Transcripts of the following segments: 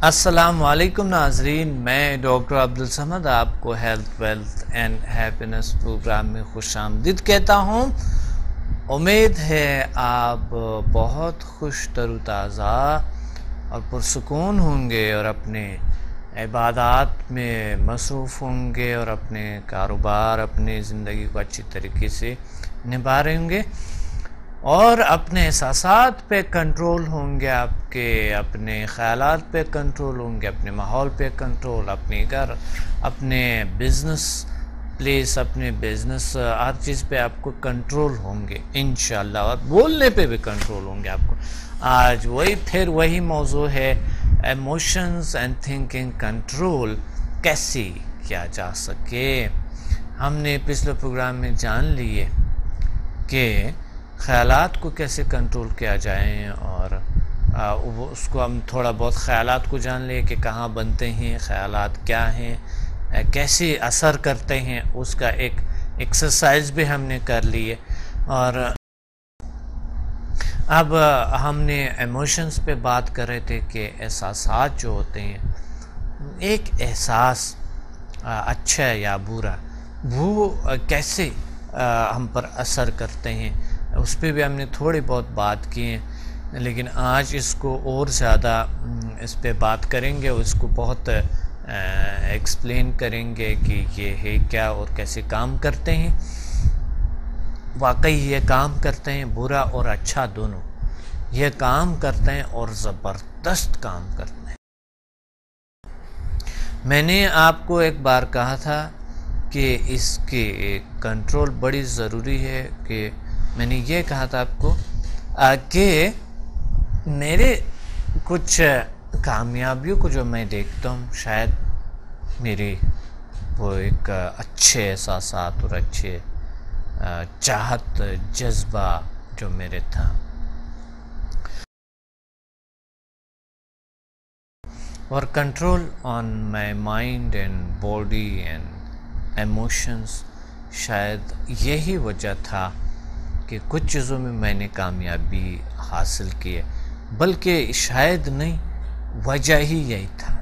السلام علیکم ناظرین، میں ڈاکٹر عبدالصمد آپ کو health wealth and happiness programme میں خوش آمدید کہتا ہوں۔ امید ہے آپ بہت خوش تر و تازہ اور پرسکون ہوں گے اور اپنے عبادات میں مصروف ہوں گے اور اپنے کاروبار اپنی زندگی کو اچھی طریقے سے نبھا رہے ہوں گے اور اپنے احساسات پہ کنٹرول ہوں گے، آپ کے اپنے خیالات پہ کنٹرول ہوں گے، اپنے ماحول پہ کنٹرول، اپنے گھر، اپنے بزنس پلیس، اپنے بزنس ہر چیز پہ آپ کو کنٹرول ہوں گے انشاءاللہ، اور بولنے پہ بھی کنٹرول ہوں گے آپ کو۔ آج وہی موضوع ہے، ایموشنز اینڈ تھنکنگ کنٹرول کیسے کیا جا سکے۔ ہم نے پچھلے پروگرام میں جان لیے کہ خیالات کو کیسے کنٹرول کیا جائے، اور اس کو ہم تھوڑا بہت خیالات کو جان لیں کہ کہاں بنتے ہیں، خیالات کیا ہیں، کیسے اثر کرتے ہیں، اس کا ایک ایکسرسائز بھی ہم نے کر لی ہے۔ اور اب ہم نے ایموشنز پہ بات کر رہے تھے کہ احساسات جو ہوتے ہیں، ایک احساس اچھا یا برا وہ کیسے ہم پر اثر کرتے ہیں، اس پہ بھی ہم نے تھوڑی بہت بات کی ہے، لیکن آج اس کو اور زیادہ اس پہ بات کریں گے، اس کو بہت ایکسپلین کریں گے کہ یہ ہے کیا اور کیسے کام کرتے ہیں۔ واقعی یہ کام کرتے ہیں، برا اور اچھا دونوں یہ کام کرتے ہیں اور زبردست کام کرتے ہیں۔ میں نے آپ کو ایک بار کہا تھا کہ اس کے کنٹرول بڑی ضروری ہے، کہ میں نے یہ کہا تھا آپ کو کہ میرے کچھ کامیابیوں کو جو میں دیکھتا ہوں، شاید میری وہ ایک اچھے احساسات اور اچھے چاہت جذبہ جو میرے تھا، اور control on my mind and body and emotions, شاید یہی وجہ تھا کہ کچھ چیزوں میں میں نے کامیابی حاصل کی ہے، بلکہ شاید نہیں، وجہ ہی یہی تھا۔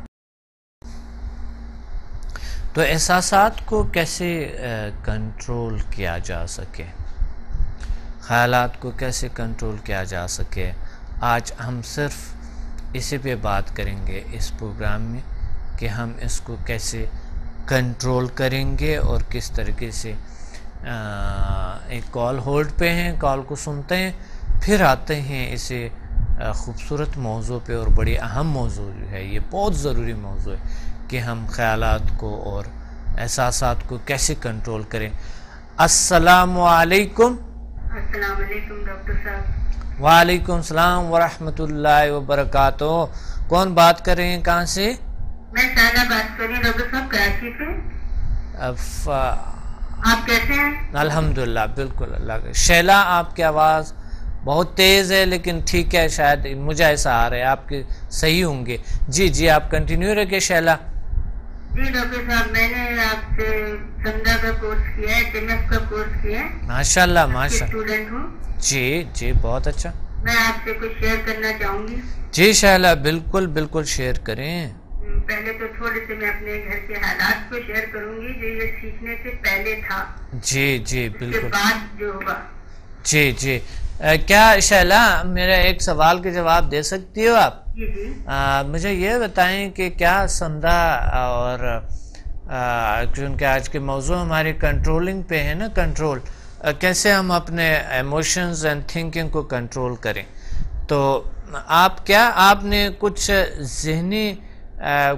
تو احساسات کو کیسے کنٹرول کیا جا سکے، خیالات کو کیسے کنٹرول کیا جا سکے، آج ہم صرف اسی پہ بات کریں گے اس پروگرام میں، کہ ہم اس کو کیسے کنٹرول کریں گے اور کس طریقے سے۔ ایک کال ہولڈ پہ ہیں، کال کو سنتے ہیں، پھر آتے ہیں اسے خوبصورت موضوع پہ، اور بڑی اہم موضوع جو ہے، یہ بہت ضروری موضوع ہے کہ ہم خیالات کو اور احساسات کو کیسے کنٹرول کریں۔ السلام علیکم۔ السلام علیکم ڈاکٹر صاحب۔ وعلیکم السلام ورحمۃ اللہ وبرکاتہ۔ کون بات کر رہے ہیں، کہاں سے؟ میں شائلہ بات کر رہی ہوں ڈاکٹر صاحب، کراچی سے۔ آپ کیسے ہیں؟ الحمدللہ، بالکل اللہ کا شیلا، آپ کی آواز بہت تیز ہے لیکن ٹھیک ہے، شاید مجھے ایسا آ رہا ہے، آپ کے صحیح ہوں گے۔ جی آپ کنٹینیو رکھیں شیلا۔ جی ڈاکٹر صاحب، میں نے آپ سے سمدہ کا کورس کیا ہے، ٹینس کا کورس کیا ہے، ماشاءاللہ ماشاءاللہ، اسٹوڈنٹ ہوں۔ جی بہت اچھا۔ میں آپ سے کچھ شیئر کرنا چاہوں گی۔ جی شیلا، بالکل شیئر کریں۔ پہلے تو تھوڑے سے میں اپنے گھر کے حالات کو شیئر کروں گی، جو یہ سیکھنے سے پہلے تھا، جی اس بالکل۔ کے بعد جو ہوگا۔ جی کیا شیلا میرا ایک سوال کے جواب دے سکتی ہو آپ؟ جی مجھے یہ بتائیں کہ کیا سمدہ، اور چونکہ آج کے موضوع ہماری کنٹرولنگ پہ ہے نا، کنٹرول کیسے ہم اپنے ایموشنز اینڈ تھنکنگ کو کنٹرول کریں، تو آپ نے کچھ ذہنی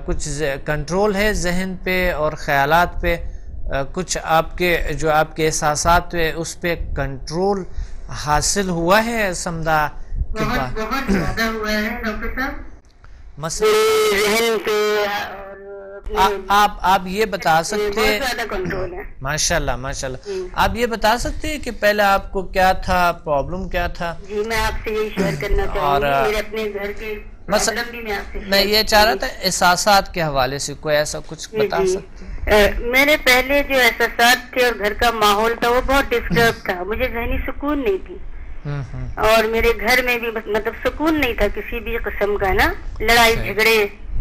کچھ کنٹرول ہے ذہن پہ اور خیالات پہ، کچھ آپ کے جو آپ کے احساسات پہ، اس پہ کنٹرول حاصل ہوا ہے سمدہ؟ بہت زیادہ ہوا ہے ڈاکٹر صاحب، مثلا ذہن پہ آپ یہ بتا سکتے ہیں، بہت زیادہ کنٹرول ہے۔ ماشاءاللہ آپ یہ بتا سکتے ہیں کہ پہلے آپ کو کیا تھا، پرابلم کیا تھا؟ جی میں آپ سے یہی شیئر کرنا چاہوں گی، میرے اپنے گھر کی پرابلم بھی میں آپ سے میں یہ چاہ رہا تھا احساسات کے حوالے سے کوئی ایسا کچھ بتا سکتے ہیں؟ میرے پہلے جو احساسات تھے اور گھر کا ماحول تھا وہ بہت ڈسٹرب تھا، مجھے ذہنی سکون نہیں تھی، اور میرے گھر میں بھی مطلب سکون نہیں تھا کسی بھی قسم کا نا، لڑائی جھگڑے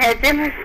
HMF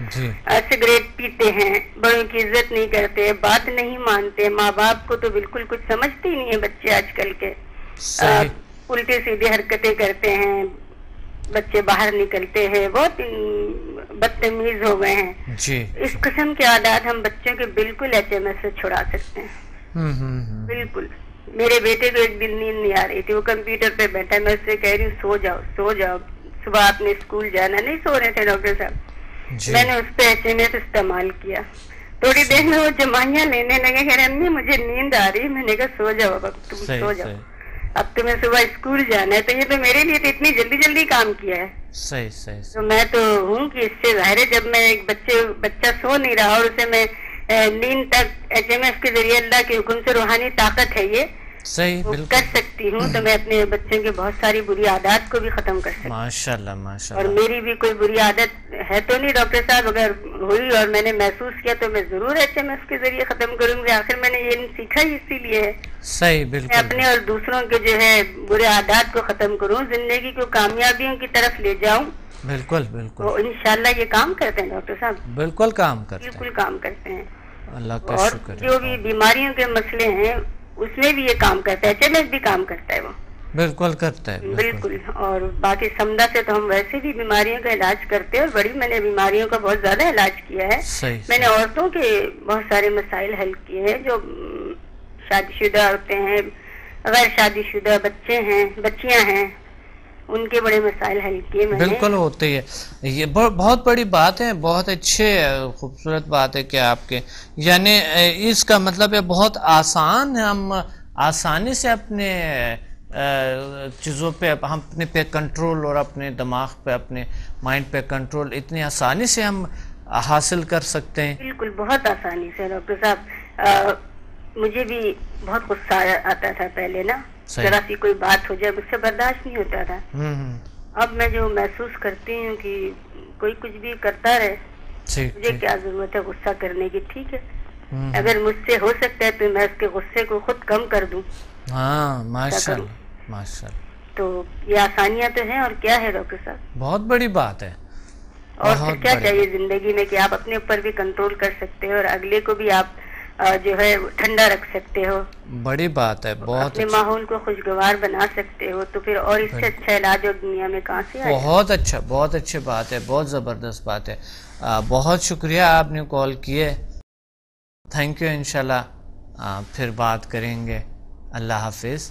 جی سگریٹ پیتے ہیں، بڑوں کی عزت نہیں کرتے، بات نہیں مانتے، ماں باپ کو تو بالکل کچھ سمجھتے ہی نہیں ہیں بچے آج کل کے، صحیح الٹے سیدھے حرکتیں کرتے ہیں، بچے باہر نکلتے ہیں بہت بدتمیز ہو گئے ہیں. جی اس قسم کے عادات ہم بچوں کے بالکل HMS سے چھڑا سکتے ہیں. بالکل. میرے بیٹے کو ایک دن نیند نہیں آ رہی تھی، وہ کمپیوٹر پہ بیٹھا، میں اس سے کہہ رہی ہوں سو جاؤ سو جاؤ، صبح آپ نے اسکول جانا، نہیں سو رہے تھے ڈاکٹر صاحب. جی میں نے اس پہ HMS استعمال کیا. تھوڑی دیر میں وہ جمائیاں لینے لگے، کہہ رہے امی مجھے نیند آ رہی. میں نے کہا سو جاؤ اب تم سو جاؤ، اب تمہیں صبح اسکول جانا ہے. تو یہ تو میرے لیے تو اتنی جلدی جلدی کام کیا ہے. صحیح صحیح تو میں تو ہوں کہ اس سے ظاہر ہے جب میں ایک بچہ سو نہیں رہا اور اسے میں نیند تک HMS کے ذریعے اللہ کے حکم سے روحانی طاقت ہے یہ صحیح وہ بالکل کر سکتی ہوں، تو میں اپنے بچوں کے بہت ساری بری عادات کو بھی ختم کر سکتی ہوں. ماشاءاللہ ماشاء اور اللہ. میری بھی کوئی بری عادت ہے تو نہیں ڈاکٹر صاحب، اگر ہوئی اور میں نے محسوس کیا تو میں ضرور HMS کے ذریعے ختم کروں گی. آخر میں نے یہ سیکھا ہی اسی لیے ہے صحیح میں بالکل اپنے اور دوسروں کے جو ہے برے عادات کو ختم کروں، زندگی کو کامیابیوں کی طرف لے جاؤں. بالکل بالکل تو انشاءاللہ یہ کام کرتے ہیں ڈاکٹر صاحب، بالکل کام کرتے بالکل کام کرتے ہیں. ہیں. اللہ کا اور شکر جو ہے. بھی بیماریوں کے مسئلے ہیں اس میں بھی یہ کام کرتا ہے، HMS بھی کام کرتا ہے وہ بالکل کرتا ہے بالکل. اور باقی سمدہ سے تو ہم ویسے بھی بیماریوں کا علاج کرتے ہیں، اور بڑی میں نے بیماریوں کا بہت زیادہ علاج کیا ہے. صحیح میں نے عورتوں کے بہت سارے مسائل حل کیے ہیں، جو شادی شدہ عورتیں ہیں، غیر شادی شدہ بچے ہیں، بچیاں ہیں، ان کے بڑے مسائل حل کیے میں نے. بالکل ہوتے ہے. یہ بہت بڑی بات ہے، بہت اچھے خوبصورت بات ہے کہ آپ کے یعنی اس کا مطلب ہے بہت آسان ہے، ہم آسانی سے اپنے چیزوں پہ ہم اپنے پہ کنٹرول اور اپنے دماغ پہ اپنے مائنڈ پہ کنٹرول اتنی آسانی سے ہم حاصل کر سکتے ہیں. بالکل بہت آسانی سے ڈاکٹر صاحب. مجھے بھی بہت غصہ آتا تھا پہلے نا، ذرا سی کوئی بات ہو جائے مجھ سے برداشت نہیں ہوتا تھا. اب میں جو محسوس کرتی ہوں کہ کوئی کچھ بھی کرتا رہے، مجھے کیا ضرورت ہے غصہ کرنے کی. ٹھیک ہے اگر مجھ سے ہو سکتا ہے تو میں اس کے غصے کو خود کم کر دوں. ہاں ماشاءاللہ ماشاءاللہ. تو یہ آسانیاں تو ہیں، اور کیا ہے ڈاکٹر صاحب، بہت بڑی بات ہے. اور پھر کیا چاہیے زندگی میں کہ آپ اپنے اوپر بھی کنٹرول کر سکتے ہو اور اگلے کو بھی آپ جو ہے ٹھنڈا رکھ سکتے ہو. بڑی بات ہے. بہت اپنے ماحول کو خوشگوار بنا سکتے ہو، تو پھر اور اس سے اچھا علاج اور دنیا میں کہاں سے آئے. بہت اچھا، بہت اچھی بات ہے، بہت زبردست بات ہے. بہت شکریہ آپ نے کال کیے. Thank you. انشاءاللہ پھر بات کریں گے. اللہ حافظ.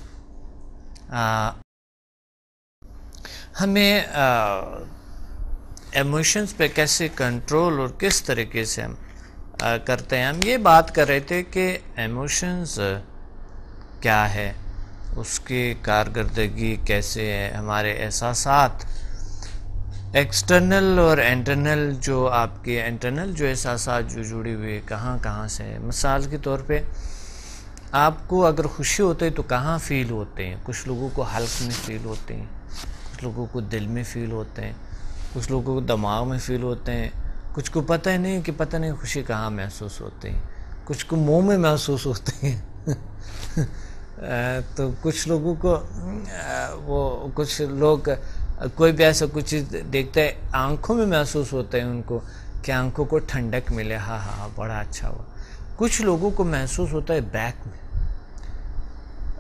ہمیں ایموشنز پہ کیسے کنٹرول اور کس طریقے سے ہم کرتے ہیں. ہم یہ بات کر رہے تھے کہ ایموشنز کیا ہے، اس کی کارکردگی کیسے ہے. ہمارے احساسات ایکسٹرنل اور انٹرنل، جو آپ کے انٹرنل جو احساسات جو جڑی ہوئے کہاں سے ہیں. مثال کے طور پہ آپ کو اگر خوشی ہوتے ہے تو کہاں فیل ہوتے ہیں. کچھ لوگوں کو حلق میں فیل ہوتے ہیں، کچھ لوگوں کو دل میں فیل ہوتے ہیں، کچھ لوگوں کو دماغ میں فیل ہوتے ہیں، کچھ کو پتہ ہی نہیں کہ پتہ نہیں خوشی کہاں محسوس ہوتے ہیں، کچھ کو منہ میں محسوس ہوتے ہیں تو کچھ لوگوں کو کچھ لوگ کوئی بھی ایسا کچھ چیز دیکھتا ہے آنکھوں میں محسوس ہوتا ہے ان کو کہ آنکھوں کو ٹھنڈک ملے. ہاں بڑا اچھا ہوا. کچھ لوگوں کو محسوس ہوتا ہے بیک میں.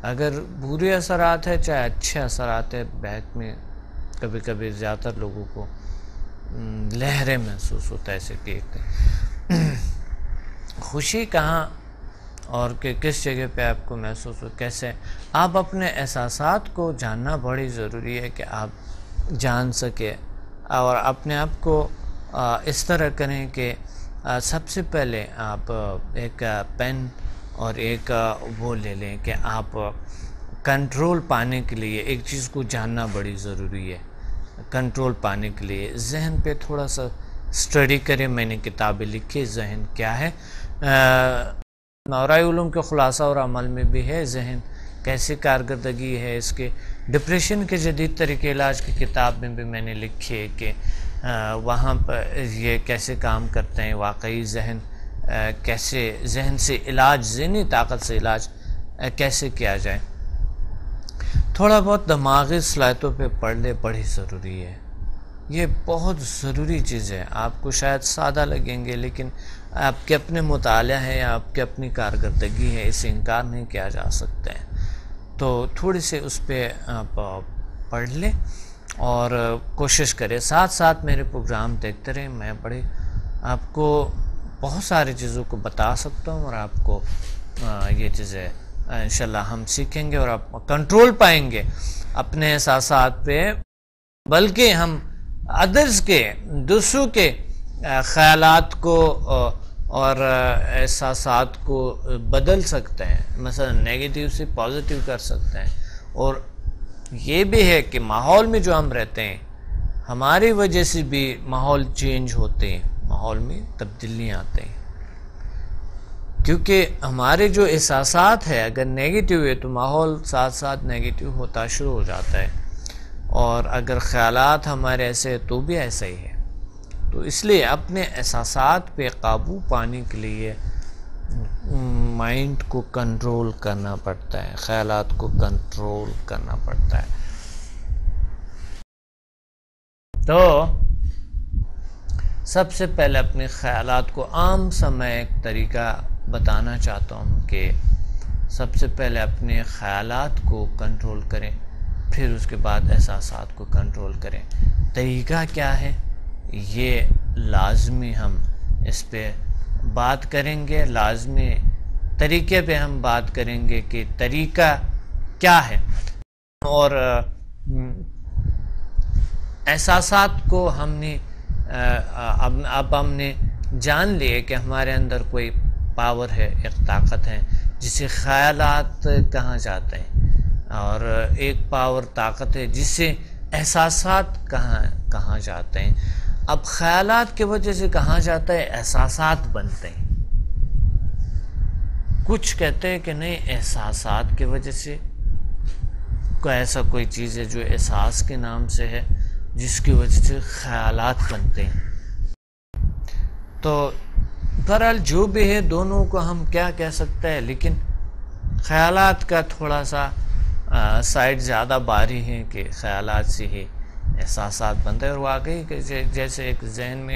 اگر برے اثرات ہیں چاہے اچھے اثرات ہیں، بیک میں کبھی کبھی زیادہ تر لوگوں کو لہریں محسوس ہوتا ہے. ایسے دیکھتے ہیں خوشی کہاں اور کہ کس جگہ پہ آپ کو محسوس ہو. کیسے آپ اپنے احساسات کو جاننا بڑی ضروری ہے کہ آپ جان سکے اور اپنے آپ کو اس طرح کریں کہ سب سے پہلے آپ ایک پین اور ایک وہ لے لیں کہ آپ کنٹرول پانے کے لیے ایک چیز کو جاننا بڑی ضروری ہے. کنٹرول پانے کے لیے ذہن پہ تھوڑا سا اسٹڈی کریں. میں نے کتابیں لکھی ذہن کیا ہے، ماورائے علوم کے خلاصہ اور عمل میں بھی ہے ذہن کیسے کارکردگی ہے اس کے. ڈپریشن کے جدید طریقے علاج کی کتاب میں بھی میں نے لکھی ہے کہ وہاں پر یہ کیسے کام کرتے ہیں. واقعی ذہن کیسے ذہن سے علاج، ذہنی طاقت سے علاج کیسے کیا جائے. تھوڑا بہت دماغی صلاحیتوں پہ پڑھ لے بڑی ضروری ہے. یہ بہت ضروری چیز ہے. آپ کو شاید سادہ لگیں گے لیکن آپ کے اپنے مطالعہ ہے یا آپ کے اپنی کارکردگی ہے، اسے انکار نہیں کیا جا سکتا ہے. تو تھوڑی سی اس پہ آپ پڑھ لیں اور کوشش کریں. ساتھ ساتھ میرے پروگرام دیکھتے رہیں. میں بڑے آپ کو بہت ساری چیزوں کو بتا سکتا ہوں اور آپ کو یہ چیزیں انشاءاللہ ہم سیکھیں گے اور آپ کنٹرول پائیں گے اپنے احساسات پہ، بلکہ ہم ادرس کے، دوسروں کے خیالات کو اور احساسات کو بدل سکتے ہیں. مثلا نیگیٹیو سے پازیٹیو کر سکتے ہیں. اور یہ بھی ہے کہ ماحول میں جو ہم رہتے ہیں ہماری وجہ سے بھی ماحول چینج ہوتے ہیں، ماحول میں تبدیلیاں آتے ہیں. کیونکہ ہمارے جو احساسات ہے اگر نیگیٹیو ہے تو ماحول ساتھ ساتھ نیگیٹیو ہوتا شروع ہو جاتا ہے، اور اگر خیالات ہمارے ایسے ہیں تو بھی ایسا ہی ہے. تو اس لیے اپنے احساسات پہ قابو پانے کے لیے مائنڈ کو کنٹرول کرنا پڑتا ہے، خیالات کو کنٹرول کرنا پڑتا ہے. تو سب سے پہلے اپنے خیالات کو عام سا میں ایک طریقہ بتانا چاہتا ہوں کہ سب سے پہلے اپنے خیالات کو کنٹرول کریں، پھر اس کے بعد احساسات کو کنٹرول کریں. طریقہ کیا ہے یہ لازمی ہم اس پہ بات کریں گے، لازمی طریقے پہ ہم بات کریں گے کہ طریقہ کیا ہے. اور احساسات کو ہم نے اب ہم نے جان لیے کہ ہمارے اندر کوئی پاور ہے، ایک طاقت ہے جسے خیالات کہا جاتے ہیں، اور ایک پاور طاقت ہے جسے احساسات کہا جاتے ہیں. اب خیالات کی وجہ سے کہا جاتا ہے احساسات بنتے ہیں. کچھ کہتے ہیں کہ نہیں، احساسات کی وجہ سے ایسا کوئی چیز ہے جو احساس کے نام سے ہے جس کی وجہ سے خیالات بنتے ہیں. تو بہرحال جو بھی ہے دونوں کو ہم کیا کہہ سکتے ہیں، لیکن خیالات کا تھوڑا سا سائڈ زیادہ باری ہے کہ خیالات سے ہی احساسات بنتے ہیں. اور واقعی کہ جیسے ایک ذہن میں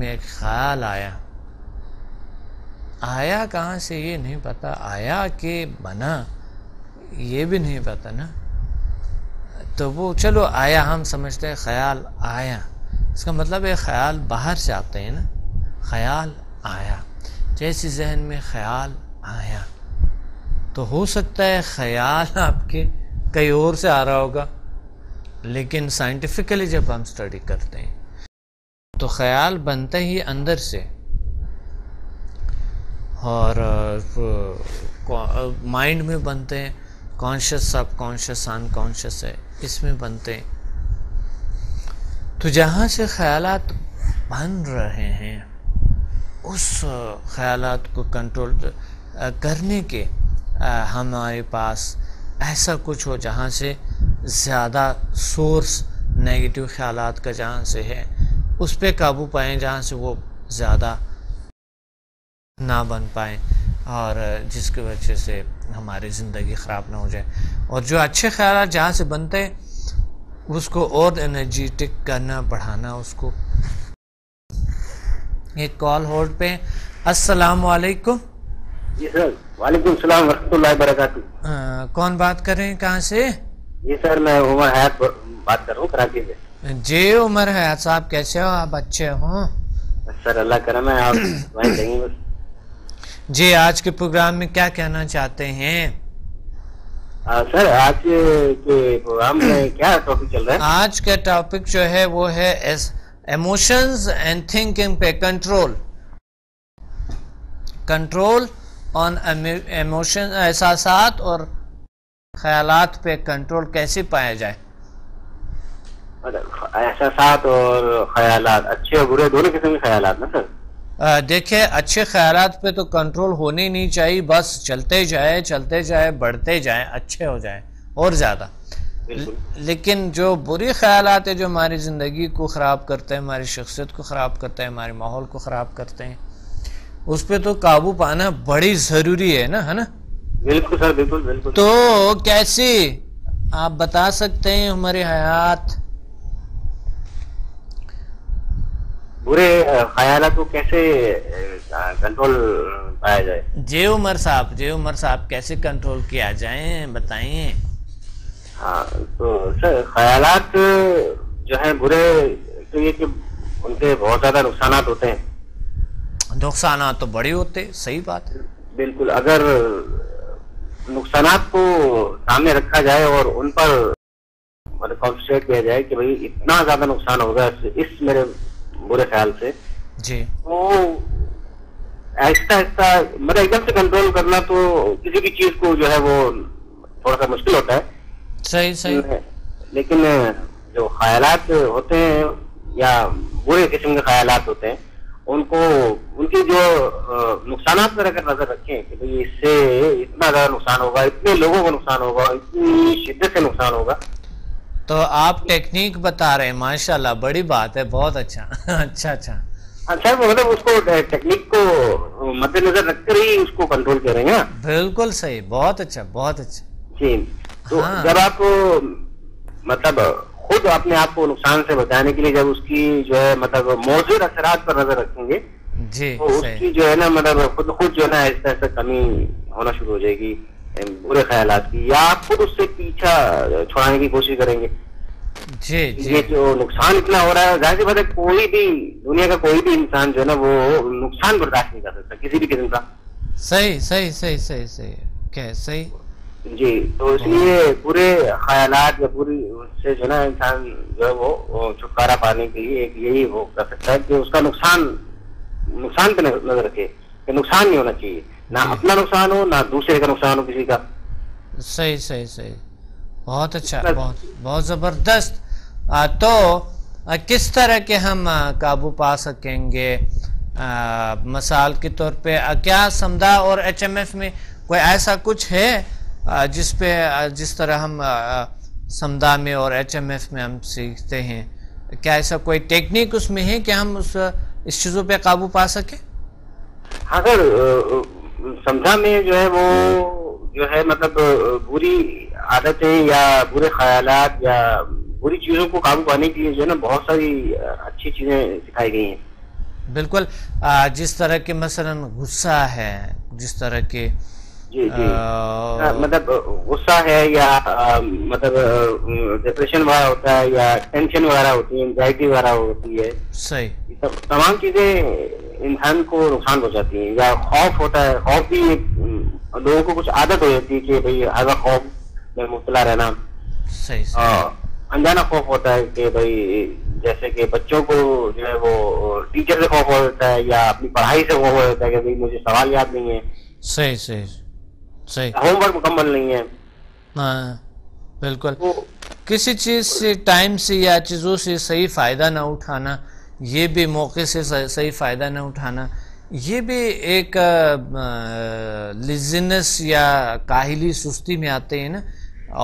ایک خیال آیا کہاں سے یہ نہیں پتا، آیا کہ بنا یہ بھی نہیں پتا نا. تو وہ چلو آیا، ہم سمجھتے ہیں خیال آیا، اس کا مطلب ہے خیال باہر سے آتے ہیں نا. خیال آیا، جیسے ذہن میں خیال آیا تو ہو سکتا ہے خیال آپ کے کئی اور سے آ رہا ہوگا، لیکن سائنٹیفکلی جب ہم سٹڈی کرتے ہیں تو خیال بنتا ہی اندر سے، اور مائنڈ میں بنتے ہیں، کانشیس سب کانشیس ان کانشیس ہے اس میں بنتے ہیں. تو جہاں سے خیالات بن رہے ہیں اس خیالات کو کنٹرول کرنے کے ہمارے پاس ایسا کچھ ہو جہاں سے زیادہ سورس نیگیٹو خیالات کا جہاں سے ہے اس پہ قابو پائیں، جہاں سے وہ زیادہ نہ بن پائیں اور جس کی وجہ سے ہماری زندگی خراب نہ ہو جائے. اور جو اچھے خیالات جہاں سے بنتے ہیں اس کو اور انرجیٹک کرنا، بڑھانا اس کو. ایک کال ہولڈ پہ. السلام علیکم. جی سر. وعلیکم السلام ورحمۃ اللہ وبرکاتہ. کون بات کر رہے ہیں، کہاں سے؟ جی سر میں عمر حیات بات کر رہا ہوں کراچی سے. جی عمر حیات صاحب، کیسے ہو آپ؟ اچھے ہوں سر؟ اللہ کرم ہے. آپ دعائیں چاہیے بس. جی آج کے پروگرام میں کیا کہنا چاہتے ہیں؟ سر آج کے پروگرام میں کیا ٹاپک چل رہا ہے؟ آج کا ٹاپک جو ہے وہ ہے ایموشنز اینڈ تھنکنگ پہ کنٹرول. کنٹرول آن ایموشن، احساسات اور خیالات پہ کنٹرول کیسے پایا جائے. احساسات اور خیالات، اچھے اور برے دونوں قسم کے خیالات نا سر؟ دیکھیں اچھے خیالات پہ تو کنٹرول ہونے نہیں چاہیے، بس چلتے جائے بڑھتے جائیں، اچھے ہو جائیں اور زیادہ. لیکن جو بری خیالات ہیں جو ہماری زندگی کو خراب کرتے ہیں، ہماری شخصیت کو خراب کرتے ہیں، ہمارے ماحول کو خراب کرتے ہیں، اس پہ تو قابو پانا بڑی ضروری ہے نا، ہے نا؟ بالکل سر، بالکل بالکل. تو کیسے آپ بتا سکتے ہیں ہماری حیات؟ برے خیالات کو کیسے کنٹرول پایا جائے؟ جی عمر صاحب کیسے کنٹرول کیا جائیں بتائیں. ہاں تو سر خیالات جو ہیں برے تو یہ کہ ان کے بہت زیادہ نقصانات ہوتے ہیں. نقصانات تو بڑے ہوتے، صحیح بات ہے. بالکل. اگر نقصانات کو سامنے رکھا جائے اور ان پر مطلب کانسنٹریٹ کیا جائے کہ بھئی اتنا زیادہ نقصان ہوگا اس میرے برے خیال سے، جی تو آہستہ آہستہ مطلب ایک دم سے کنٹرول کرنا تو کسی بھی چیز کو جو ہے وہ تھوڑا سا مشکل ہوتا ہے. صحیح. لیکن جو خیالات ہوتے ہیں یا برے قسم کے خیالات ہوتے ہیں ان کی جو نقصانات پر اگر نظر رکھیں کہ بھئی اس سے اتنا زیادہ نقصان ہوگا، اتنے لوگوں کو نقصان ہوگا، اتنی شدت سے نقصان ہوگا. تو آپ ٹیکنیک بتا رہے ہیں، ماشاءاللہ بڑی بات ہے، بہت اچھا. اچھا مطلب اس کو ٹیکنیک کو مد نظر رکھ کر ہی اس کو کنٹرول کریں گے. بالکل صحیح، بہت اچھا. جی تو جب آپ مطلب خود اپنے آپ کو نقصان سے بچانے کے لیے جب اس کی جو ہے مطلب موثر اثرات پر نظر رکھیں گے جی تو اس کی جو ہے نا مطلب خود جو ہے نا آہستہ آہستہ کمی ہونا شروع ہو جائے گی برے خیالات کی، یا آپ خود اس سے پیچھا چھڑانے کی کوشش کریں گے. جی یہ جو نقصان اتنا ہو رہا ہے، ظاہر سی بات ہے کوئی بھی دنیا کا کوئی بھی انسان جو ہے نا وہ نقصان برداشت نہیں کر سکتا کسی بھی قسم کا. صحیح. جی تو اس لیے برے خیالات یا بری سے جو ہے نا انسان جو ہے وہ چھٹکارا پانے کے لیے ایک یہی وہ کر سکتا ہے کہ اس کا نقصان پہ نظر رکھے کہ نقصان نہیں ہونا چاہیے، نہ اپنا نقصان ہو نہ دوسرے کا نقصان ہو کسی کا. صحیح. بہت اچھا، بہت زبردست. تو کس طرح کے ہم قابو پا سکیں گے؟ مثال کے طور پہ کیا سمدھا اور ایچ ایم ایف میں کوئی ایسا کچھ ہے جس طرح ہم سمدھا میں اور ایچ ایم ایف میں ہم سیکھتے ہیں؟ کیا ایسا کوئی ٹیکنیک اس میں ہے کہ ہم اس چیزوں پہ قابو پا سکیں؟ اگر سمدھا میں جو ہے وہ جو ہے مطلب بری عادتیں یا برے خیالات یا بری چیزوں کو قابو پانے کے لیے جو ہے نا بہت ساری اچھی چیزیں سکھائی گئی ہیں. بالکل. جس طرح کے مثلا غصہ ہے، جس طرح کے جی مطلب غصہ ہے یا مطلب ڈپریشن وغیرہ ہوتا ہے یا ٹینشن وغیرہ ہوتی ہے، انزائٹی وغیرہ ہوتی ہے، صحیح تمام چیزیں انسان کو نقصان پہنچاتی ہیں. یا خوف ہوتا ہے، خوف بھی لوگوں کو کچھ عادت ہو جاتی ہے کہ بھئی ہر خوف میں مبتلا رہنا. صحیح. انجانا خوف ہوتا ہے کہ بھئی جیسے کہ بچوں کو جو ہے وہ ٹیچر سے خوف ہوتا ہے یا اپنی پڑھائی سے خوف ہوتا ہے کہ بھئی مجھے سوال یاد نہیں ہے، صحیح ہوم ورک مکمل نہیں ہے. ہاں بالکل. کسی چیز سے ٹائم سے یا چیزوں سے صحیح فائدہ نہ اٹھانا، یہ بھی موقع سے صحیح فائدہ نہ اٹھانا، یہ بھی ایک لیزینس یا کاہلی سستی میں آتے ہیں نا.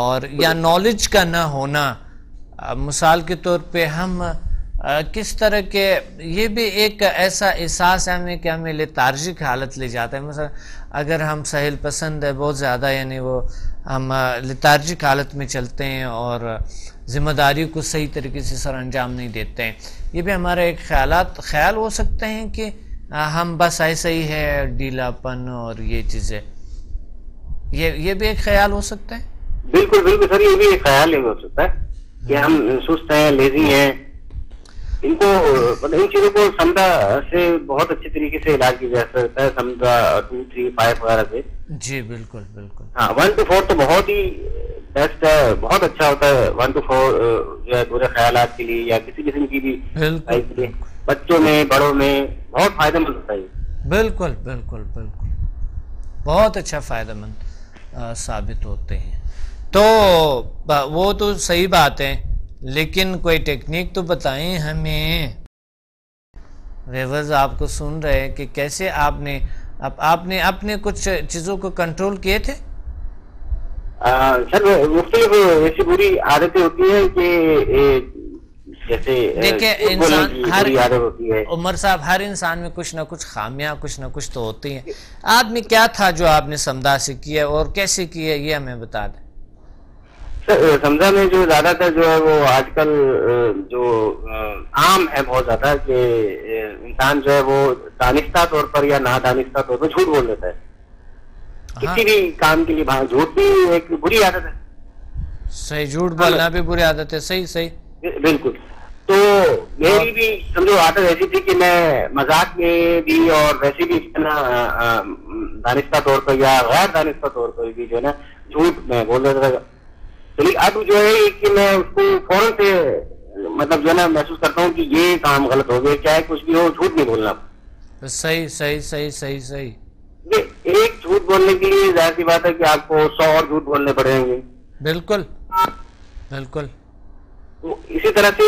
اور یا نالج کا نہ ہونا. مثال کے طور پہ ہم کس طرح کے، یہ بھی ایک ایسا احساس ہے ہمیں کہ ہمیں لیتارجک حالت لے جاتا ہے. مثلا اگر ہم ساحل پسند ہے بہت زیادہ، یعنی وہ ہم لیتارجک حالت میں چلتے ہیں اور ذمہ داری کو صحیح طریقے سے سر انجام نہیں دیتے ہیں، یہ بھی ہمارا ایک خیال ہو سکتے ہیں کہ ہم بس ایسا ہی ہے، ڈھیلا پن اور یہ چیزیں، یہ بھی ایک خیال ہو سکتا ہے. بالکل سر، یہ بھی ایک خیال ہو سکتا ہے کہ ہم سست ہیں، لیزی ہیں. ان کو ان چیزوں کو سمدھا سے بہت اچھے طریقے سے علاج کیا جا سکتا ہے، سمدھا 2, 3, 5 وغیرہ سے. جی بالکل. ہاں 1 to 4 تو بہت ہی بیسٹ ہے، بہت اچھا ہوتا ہے. 1 to 4 جو ہے برے خیالات کے لیے یا کسی قسم کی بھی بچوں میں بڑوں میں بہت فائدہ مند ہوتا ہے. بالکل بہت اچھا فائدہ مند ثابت ہوتے ہیں. تو وہ تو صحیح بات ہے، لیکن کوئی ٹیکنیک تو بتائیں ہمیں. ویورز آپ کو سن رہے ہیں کہ کیسے آپ نے اپنے کچھ چیزوں کو کنٹرول کیے تھے. سر مختلف ایسی بری عادتیں ہوتی ہیں کہ جیسے عمر صاحب ہر انسان میں کچھ نہ کچھ خامیاں کچھ نہ کچھ تو ہوتی ہیں. آپ نے کیا تھا جو آپ نے سمدھا سے کیا اور کیسے کیا، یہ ہمیں بتا دیں. سمجھا میں جو زیادہ تر جو ہے وہ آج کل جو عام ہے بہت زیادہ کہ انسان جو ہے وہ دانستہ طور پر یا نادانستہ طور پر جھوٹ بول دیتا ہے. کسی بھی کام کے لیے جھوٹ بھی ایک بری عادت ہے. صحیح, جھوٹ بولنا بھی بری عادت ہے. صحیح صحیح بالکل. تو میری بھی سمجھو عادت ایسی تھی کہ میں مذاق میں بھی اور ویسے بھی دانستہ طور پر یا غیر دانستہ طور پر بھی جو ہے نا جھوٹ میں بول دیتا تھا. لیکن اب جو ہے کہ میں اس کو فوراً سے مطلب جو ہے نا محسوس کرتا ہوں کہ یہ کام غلط ہو گیا, چاہے کچھ بھی ہو جھوٹ نہیں بولنا. صحیح صحیح صحیح صحیح صحیح. ایک جھوٹ بولنے کے لیے ظاہر سی بات ہے کہ آپ کو 100 اور جھوٹ بولنے پڑیں گے. بالکل بالکل. تو اسی طرح سے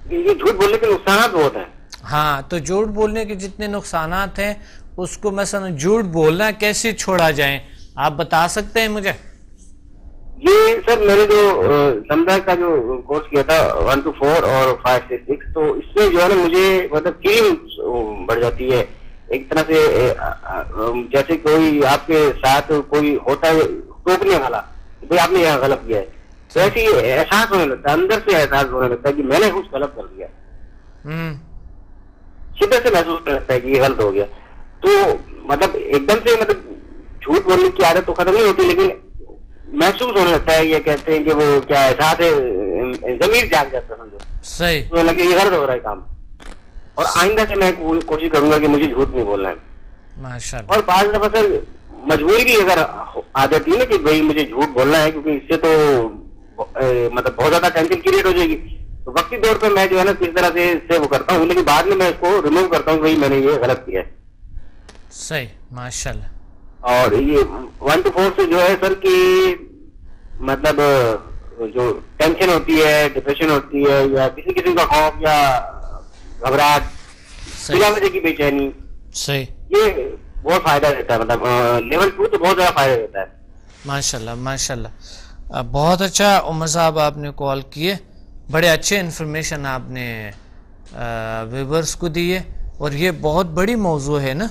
یہ جھوٹ بولنے کے نقصانات بہت ہیں. ہاں, تو جھوٹ بولنے کے جتنے نقصانات ہیں اس کو مثلا جھوٹ بولنا کیسے چھوڑا جائیں, آپ بتا سکتے ہیں مجھے؟ یہ سر میں نے جو سمجھا کا جو کورس کیا تھا 1 to 4 اور 5 سے 6, تو اس میں جو ہے نا مجھے مطلب فیلنگ بڑھ جاتی ہے ایک طرح سے, جیسے کوئی آپ کے ساتھ کوئی ہوتا ہے ٹوکنے والا, بھائی آپ نے یہاں غلط کیا ہے, تو ایسے احساس ہونے لگتا ہے, اندر سے احساس ہونے لگتا ہے کہ میں نے کچھ غلط کر دیا, شدت سے محسوس کرنے لگتا ہے کہ یہ غلط ہو گیا. تو مطلب ایک دم سے مطلب جھوٹ بولنے کی عادت تو ختم نہیں ہوتی, لیکن محسوس ہونے لگتا ہے, یہ کہتے ہیں کہ وہ کیا احساس ہے, ضمیر جاگ جاتا ہے سمجھو. صحیح. تو لگے یہ غلط ہو رہا ہے کام, اور آئندہ سے میں کوشش کروں گا کہ مجھے جھوٹ نہیں بولنا ہے. ماشاءاللہ. اور بعض دفعہ سر مجبوری بھی اگر آ جاتی ہے نا کہ بھائی مجھے جھوٹ بولنا ہے کیونکہ اس سے تو مطلب بہت زیادہ ٹینشن کریٹ ہو جائے گی, تو وقتی طور پر میں جو ہے نا کس طرح سے وہ کرتا ہوں, لیکن بعد میں میں اس کو ریموو کرتا ہوں کہ بھائی میں نے یہ غلط کیا ہے. صحیح, ماشاءاللہ. اور یہ 1 to 4 سے جو ہے سر کہ مطلب جو ٹینشن ہوتی ہے, ڈپریشن ہوتی ہے, یا کسی قسم کا خوف یا گھبراہٹ, بلا وجہ کی بے چینی, صحیح, یہ بہت فائدہ دیتا ہے. مطلب لیول 2 تو بہت زیادہ فائدہ دیتا ہے. ماشاءاللہ ماشاءاللہ. بہت اچھا عمر صاحب آپ نے کال کیے, بڑے اچھے انفارمیشن آپ نے ویورز کو دیے, اور یہ بہت بڑی موضوع ہے نا.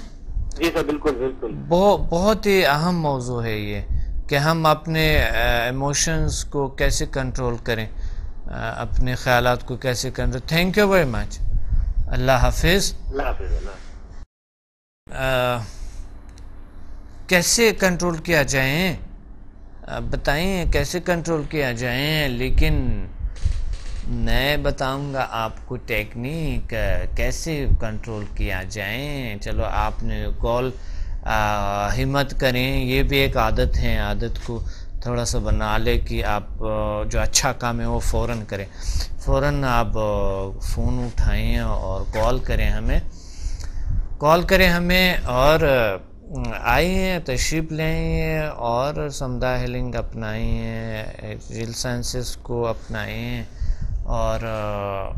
جی سر, بالکل بالکل. بہت ہی اہم موضوع ہے یہ کہ ہم اپنے ایموشنز کو کیسے کنٹرول کریں, اپنے خیالات کو کیسے control. Thank you very much. اللہ حافظ. اللہ حافظ. کیسے کنٹرول کیا جائیں, بتائیں کیسے کنٹرول کیا جائیں. لیکن میں بتاؤں گا آپ کو ٹیکنیک کیسے کنٹرول کیا جائیں. چلو آپ نے کال, ہمت کریں, یہ بھی ایک عادت ہے, عادت کو تھوڑا سا بنا لے کہ آپ جو اچھا کام ہے وہ فوراً کریں. فوراً آپ فون اٹھائیں اور کال کریں ہمیں, اور آئیے, تشریف لیں اور سمدھا ہیلنگ اپنائیں, جیل سائنسز کو اپنائیں, اور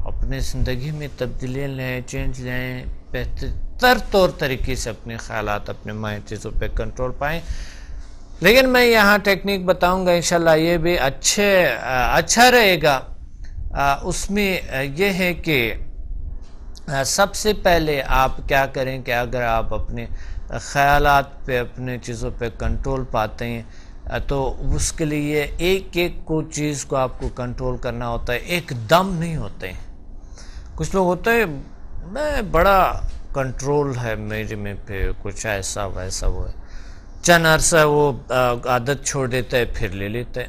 اپنے زندگی میں تبدیلیاں لیں, چینج لیں, بہتر طور طریقے سے اپنے خیالات, اپنے مائنڈ چیزوں پہ کنٹرول پائیں. لیکن میں یہاں ٹیکنیک بتاؤں گا انشاءاللہ, یہ بھی اچھا رہے گا. اس میں یہ ہے کہ سب سے پہلے آپ کیا کریں کہ اگر آپ اپنے خیالات پہ, اپنے چیزوں پہ کنٹرول پاتے ہیں, تو اس کے لیے ایک کو چیز کو آپ کو کنٹرول کرنا ہوتا ہے, ایک دم نہیں ہوتے ہیں. کچھ لوگ ہوتے ہیں میں بڑا کنٹرول ہے میرے میں پہ, کچھ ایسا ویسا, وہ چند عرصہ وہ عادت چھوڑ دیتا ہے, پھر لے لیتا ہے.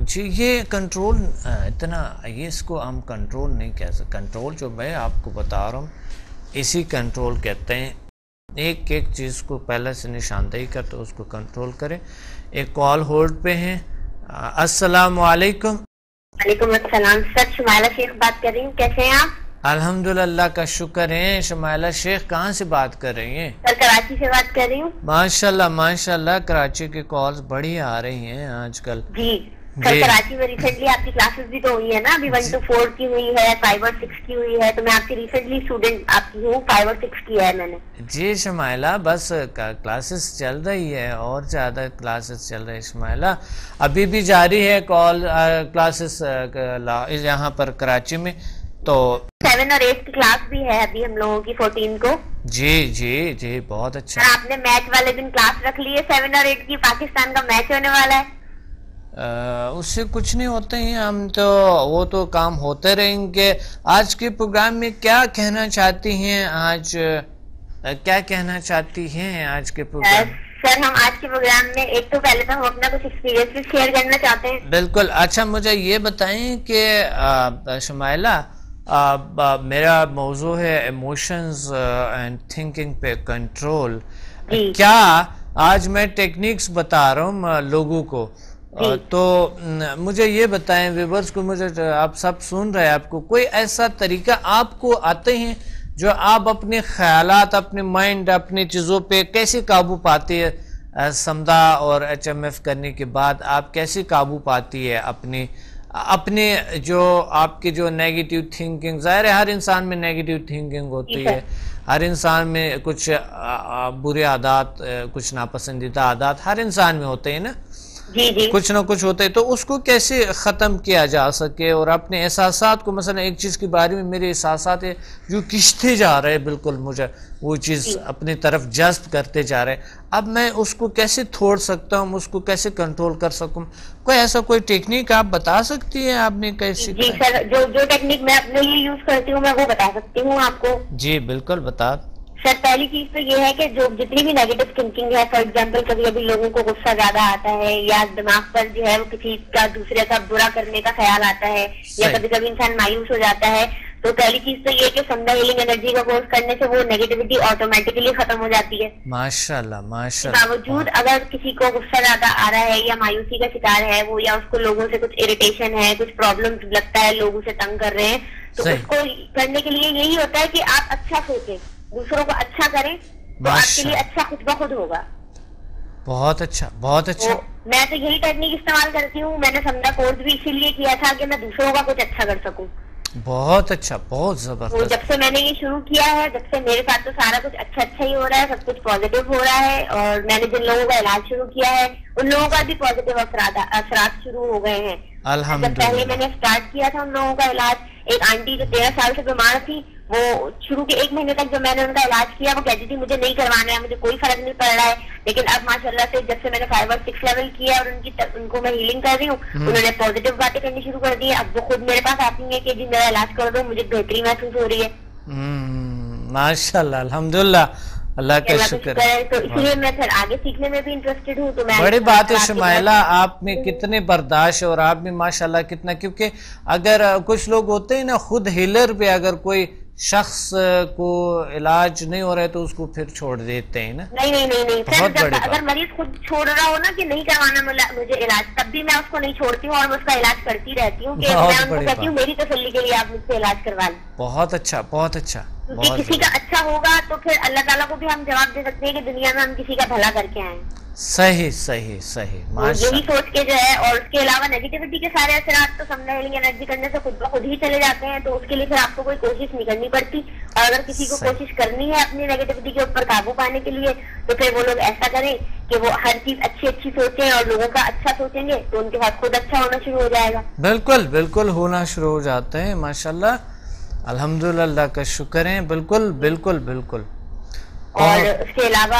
جی یہ کنٹرول اتنا, یہ اس کو ہم کنٹرول نہیں کہہ سکتے. کنٹرول جو میں آپ کو بتا رہا ہوں اسی کنٹرول کہتے ہیں. ایک چیز کو پہلے سے نشاندہی کرتے اس کو کنٹرول کریں. ایک کال ہولڈ پہ ہیں. السلام علیکم. وعلیکم السلام. سر شمائلہ شیخ بات کر رہی ہوں, کیسے ہیں آپ؟ الحمدللہ کا شکر ہے. شمائلہ شیخ کہاں سے بات کر رہی ہیں؟ سر کراچی سے بات کر رہی ہوں. ماشاءاللہ کراچی کی کالز بڑی آ رہی ہیں آج کل. جی سر, کراچی میں ریسنٹلی آپ کی کلاسز بھی تو ہوئی ہے نا, ابھی 1 to 4 کی ہوئی ہے, 5 اور 6 کی ہوئی ہے, تو میں آپ کی ریسنٹلی اسٹوڈنٹ آپ کی ہوں, 5 اور 6 کی ہے میں نے. جی شمائلہ, بس کلاسز چل رہی ہے اور زیادہ کلاسز چل رہی ہے شمائلہ, ابھی بھی جاری ہے کلاسز یہاں پر کراچی میں. تو 7 اور 8 کی کلاس بھی ہے ابھی ہم لوگوں کی 14 کو. جی جی جی بہت اچھا. آپ نے میچ والے دن کلاس رکھ لی ہے 7 اور 8 کی, پاکستان کا میچ ہونے والا ہے. اس سے کچھ نہیں ہوتے ہیں, ہم تو وہ تو کام ہوتے رہیں گے. آج کے پروگرام میں کیا کہنا چاہتی ہیں, آج کیا کہنا چاہتی ہیں آج کے پروگرام میں؟ سر ہم آج کے پروگرام میں ایک تو پہلے تو ہم اپنا کچھ ایکسپیرینس شیئر کرنا چاہتے ہیں. بالکل. اچھا مجھے یہ بتائیں کہ شمائلہ, میرا موضوع ہے ایموشنز اینڈ تھنکنگ پہ کنٹرول. کیا آج میں ٹیکنیکس بتا رہا ہوں لوگوں کو, تو مجھے یہ بتائیں ویورز کو, مجھے آپ سب سن رہے ہیں, آپ کو کوئی ایسا طریقہ آپ کو آتے ہیں جو آپ اپنے خیالات, اپنے مائنڈ, اپنی چیزوں پہ کیسے قابو پاتے ہیں؟ سمدہ اور HMF کرنے کے بعد آپ کیسے قابو پاتی ہے اپنے جو آپ کے جو نیگیٹیو تھنکنگ؟ ظاہر ہے ہر انسان میں نیگیٹیو تھنکنگ ہوتی ہے, ہر انسان میں کچھ برے عادات, کچھ ناپسندیدہ عادات ہر انسان میں ہوتے ہیں نا, کچھ نہ کچھ ہوتے ہیں. تو اس کو کیسے ختم کیا جا سکے اور اپنے احساسات کو, مثلا ایک چیز کے بارے میں میرے احساسات ہے جو کھنچتے جا رہے ہیں, بالکل مجھے وہ چیز اپنی طرف جذب کرتے جا رہے ہیں, اب میں اس کو کیسے چھوڑ سکتا ہوں, اس کو کیسے کنٹرول کر سکوں؟ کوئی ایسا کوئی ٹیکنیک آپ بتا سکتی ہیں آپ نے کیسے؟ جی سر, جو ٹیکنیک میں اپنے لیے یوز کرتی ہوں میں وہ بتا سکتی ہوں آپ کو. جی بالکل بتا. سر پہلی چیز تو یہ ہے کہ جو جتنی بھی نیگیٹو تھنکنگ ہے, فار ایگزامپل کبھی کبھی لوگوں کو غصہ زیادہ آتا ہے, یا دماغ پر جو ہے وہ کسی کا دوسرے کا برا کرنے کا خیال آتا ہے, یا کبھی کبھی انسان مایوس ہو جاتا ہے, تو پہلی چیز تو یہ کہ سمدہ ہیلنگ انرجی کا کورس کرنے سے وہ نیگیٹیوٹی آٹومیٹکلی ختم ہو جاتی ہے. ماشاءاللہ ماشاءاللہ. باوجود اگر کسی کو غصہ زیادہ آ رہا ہے یا مایوسی کا شکار ہے وہ, یا اس کو لوگوں سے کچھ اریٹیشن ہے, کچھ پرابلم لگتا ہے, لوگوں سے تنگ کر رہے ہیں, تو اس کو کرنے کے لیے یہی ہوتا ہے کہ آپ اچھا سوچیں, دوسروں کو اچھا کریں, تو آپ کے لیے اچھا خود بخود ہوگا. بہت اچھا بہت اچھا. میں تو یہی ٹیکنیک استعمال کرتی ہوں. میں نے سمدہ کورس بھی اسی لیے کیا تھا کہ میں دوسروں کا کچھ اچھا کر سکوں. بہت اچھا, بہت زبردست. جب سے میں نے یہ شروع کیا ہے, جب سے میرے ساتھ تو سارا کچھ اچھا ہی ہو رہا ہے, سب کچھ پازیٹیو ہو رہا ہے, اور میں نے جن لوگوں کا علاج شروع کیا ہے ان لوگوں کا بھی پازیٹیو اثرات شروع ہو گئے ہیں. جب پہلے میں نے اسٹارٹ کیا تھا ان لوگوں کا علاج, ایک آنٹی جو 13 سال سے بیمار تھی, وہ شروع کے 1 مہینے تک جو میں نے ان کا علاج کیا وہ کہتی تھی مجھے نہیں کروانا ہے, مجھے کوئی فرق نہیں پڑ رہا ہے, لیکن اب ماشاءاللہ سے جب سے میں نے 5 اور 6 لیول کیا اور ان کو میں ہیلنگ کر رہی ہوں, انہوں نے پازیٹیو باتیں کرنی شروع کر دی ہے. اب وہ خود میرے پاس آتی ہیں کہ جی میرا علاج کر دو, مجھے بہتری محسوس ہو رہی ہے. ماشاءاللہ الحمدللہ, اللہ کا شکر ہے. تو اسی لیے میں پھر آگے سیکھنے میں بھی انٹرسٹڈ ہوں. تو میں بڑی بات ہے شمائلہ, آپ میں کتنے برداشت, اور آپ میں ماشاءاللہ کتنا, کیونکہ اگر کچھ لوگ ہوتے ہیں نا خود ہیلر پہ, اگر کوئی شخص کو علاج نہیں ہو رہا ہے تو اس کو پھر چھوڑ دیتے ہیں نا. نہیں سر, اگر مریض خود چھوڑ رہا ہو نا کہ نہیں کروانا مجھے علاج, تب بھی میں اس کو نہیں چھوڑتی ہوں اور میں اس کا علاج کرتی رہتی ہوں, کہ میں ان کو کہتی ہوں میری تسلی کے لیے آپ مجھ سے علاج کروا لیں. بہت اچھا بہت اچھا. کیونکہ کسی کا اچھا ہوگا تو پھر اللہ تعالیٰ کو بھی ہم جواب دے سکتے ہیں کہ دنیا میں ہم کسی کا بھلا کر کے آئیں. صحیح صحیح صحیح, یہی سوچ کے جو ہے. اور اس کے علاوہ نیگیٹیوٹی کے سارے اثرات تو سمدہ ہیلنگ انرجی کرنے سے خود بخود ہی چلے جاتے ہیں, تو اس کے لیے پھر آپ کو کوئی کوشش نہیں کرنی پڑتی. اور اگر کسی کو کوشش کرنی ہے اپنی نیگیٹیوٹی کے اوپر قابو پانے کے لیے, تو پھر وہ لوگ ایسا کریں کہ وہ ہر چیز اچھی سوچیں اور لوگوں کا اچھا سوچیں گے تو ان کے ساتھ خود اچھا ہونا شروع ہو جائے گا. بالکل بالکل ہونا شروع ہو جاتے ہیں. ماشاءاللہ الحمدللہ, اللہ کا شکر ہے. بالکل بالکل بالکل. اور اس کے علاوہ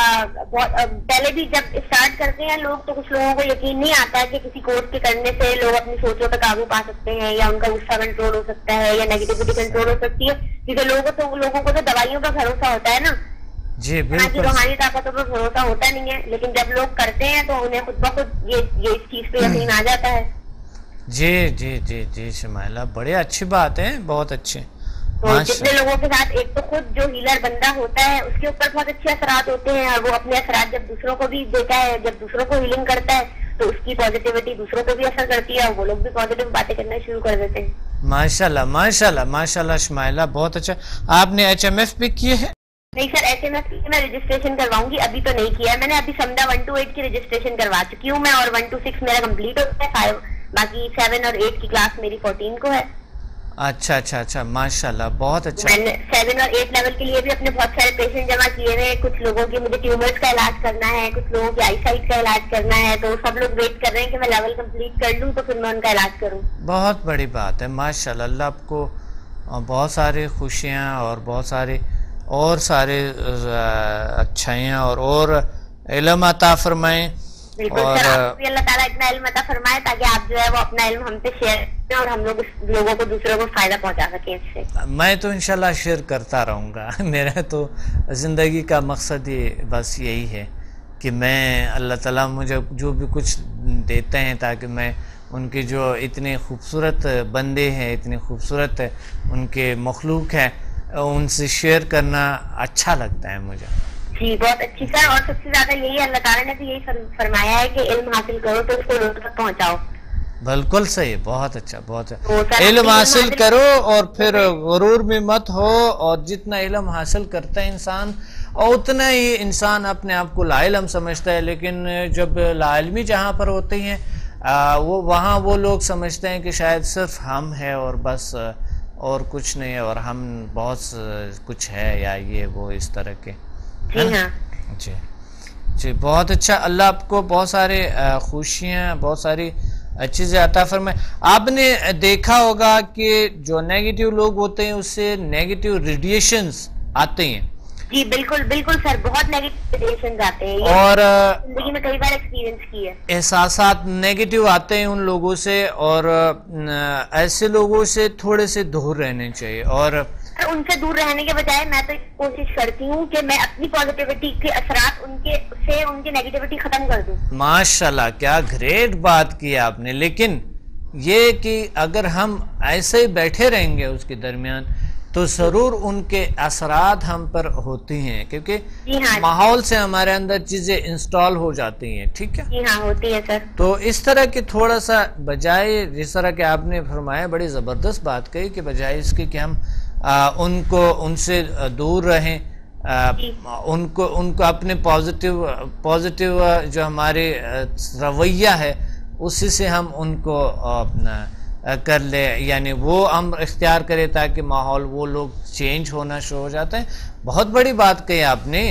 پہلے بھی جب اسٹارٹ کرتے ہیں لوگ, تو کچھ لوگوں کو یقین نہیں آتا ہے کہ کسی کورس کے کرنے سے لوگ اپنی سوچوں پہ قابو پا سکتے ہیں, یا ان کا غصہ کنٹرول ہو سکتا ہے, یا نیگیٹیوٹی کنٹرول ہو سکتی ہے. کیونکہ لوگوں کو تو دوائیوں پہ بھروسہ ہوتا ہے نا, جی بالکل, روحانی طاقتوں پہ بھروسہ ہوتا نہیں ہے. لیکن جب لوگ کرتے ہیں تو انہیں خود بخود یہ اس چیز پہ یقین آ جاتا ہے. جی جی جی جی شمائلہ, بڑی اچھی بات ہے, بہت اچھے. تو جتنے لوگوں کے ساتھ, ایک تو خود جو ہیلر بندہ ہوتا ہے اس کے اوپر بہت اچھے اثرات ہوتے ہیں, اور وہ اپنے اثرات جب دوسروں کو بھی دیتا ہے, جب دوسروں کو ہیلنگ کرتا ہے تو اس کی پازیٹیوٹی دوسروں کو بھی اثر کرتی ہے, اور وہ لوگ بھی پازیٹیو باتیں کرنا شروع کر دیتے ہیں. ماشاءاللہ ماشاءاللہ ماشاءاللہ شمائلہ, بہت اچھا. آپ نے HMF بھی کیے ہیں؟ نہیں سر, HMF کی میں رجسٹریشن کرواؤں گی, ابھی تو نہیں کیا ہے میں نے. ابھی سمدہ 1 to 8 کی رجسٹریشن کروا چکی ہوں میں, اور 1 to 6 میرا کمپلیٹ ہوتا ہے, باقی 7 اور 8 کی کلاس میری 14 کو ہے. اچھا اچھا اچھا, ماشاءاللہ بہت اچھا. میں نے 7 اور 8 لیول کے لیے بھی اپنے بہت سارے پیشنٹ جمع کیے ہیں. کچھ لوگوں کی مجھے ٹیومرز کا علاج کرنا ہے, کچھ لوگوں کی آئی سائٹ کا علاج کرنا ہے, تو سب لوگ ویٹ کر رہے ہیں کہ میں لیول کمپلیٹ کر لوں تو پھر میں ان کا علاج کروں. بہت بڑی بات ہے, ماشاءاللہ. اللہ آپ کو اور بہت ساری خوشیاں اور بہت سارے اچھائیاں اور علم عطا فرمائیں. بالکل سر، آپ بھی اللہ تعالیٰ اتنا علم عطا فرمائے تاکہ آپ جو ہے وہ اپنا علم ہم سے شیئر کریں اور ہم لوگوں کو دوسروں کو فائدہ پہنچا سکیں اس سے. میں تو انشاءاللہ شیئر کرتا رہوں گا. میرا تو زندگی کا مقصد ہی بس یہی ہے کہ میں اللہ تعالیٰ مجھے جو بھی کچھ دیتے ہیں تاکہ میں ان کے جو اتنے خوبصورت بندے ہیں، اتنے خوبصورت ان کے مخلوق ہیں، ان سے شیئر کرنا اچھا لگتا ہے مجھے. جی بہت اچھی سر، اور سب سے زیادہ یہی اللہ تعالیٰ نے تو یہی فرمایا ہے کہ علم حاصل کرو تو اس کو لوگوں تک پہنچاؤ. بالکل صحیح، بہت اچھا بہت اچھا. علم حاصل کرو اور پھر غرور میں مت ہو، اور جتنا علم حاصل کرتا ہے انسان اور اتنا ہی انسان اپنے آپ کو لا علم سمجھتا ہے. لیکن جب لا علمی جہاں پر ہوتی ہیں وہاں وہ لوگ سمجھتے ہیں کہ شاید صرف ہم ہیں اور بس اور کچھ نہیں ہے، اور ہم بہت کچھ ہے یا یہ وہ اس طرح کے. جی جی بہت اچھا. اللہ آپ کو بہت سارے خوشیاں، بہت ساری چیزیں عطا فرمائے. آپ نے دیکھا ہوگا کہ جو نیگیٹو لوگ ہوتے ہیں اس سے نیگیٹو ریڈیشنز آتے ہیں. جی بالکل بالکل سر، بہت نیگیٹو ریڈیشنز آتے ہیں اور زندگی میں کئی بار ایکسپیرینس کی ہے. احساسات نیگیٹو آتے ہیں ان لوگوں سے، اور ایسے لوگوں سے تھوڑے سے دور رہنے چاہیے. اور ان سے دور رہنے کے بجائے میں تو کوشش کرتی ہوں کہ میں اپنی پازیٹیوٹی کے اثرات ان کی نیگیٹیوٹی ختم کر دوں. ماشاءاللہ، کیا گریٹ بات کی آپ نے. لیکن یہ کہ اگر ہم ایسے ہی بیٹھے رہیں گے اس کے درمیان تو ضرور ان کے اثرات ہم پر ہوتی ہیں، کیونکہ ماحول سے ہمارے اندر چیزیں انسٹال ہو جاتی ہیں. ٹھیک ہے؟ جی ہاں ہوتی ہے سر. تو اس طرح کے تھوڑا سا بجائے، جس طرح کہ آپ نے فرمایا، بڑی زبردست بات کہی کہ بجائے اس کے کہ ہم ان سے دور رہیں، ان کو اپنے پازیٹیو جو ہمارے رویہ ہے اسی سے ہم ان کو کر لے، یعنی وہ ہم اختیار کرے تاکہ ماحول وہ لوگ چینج ہونا شروع ہو جاتے ہیں. بہت بڑی بات کہی آپ نے.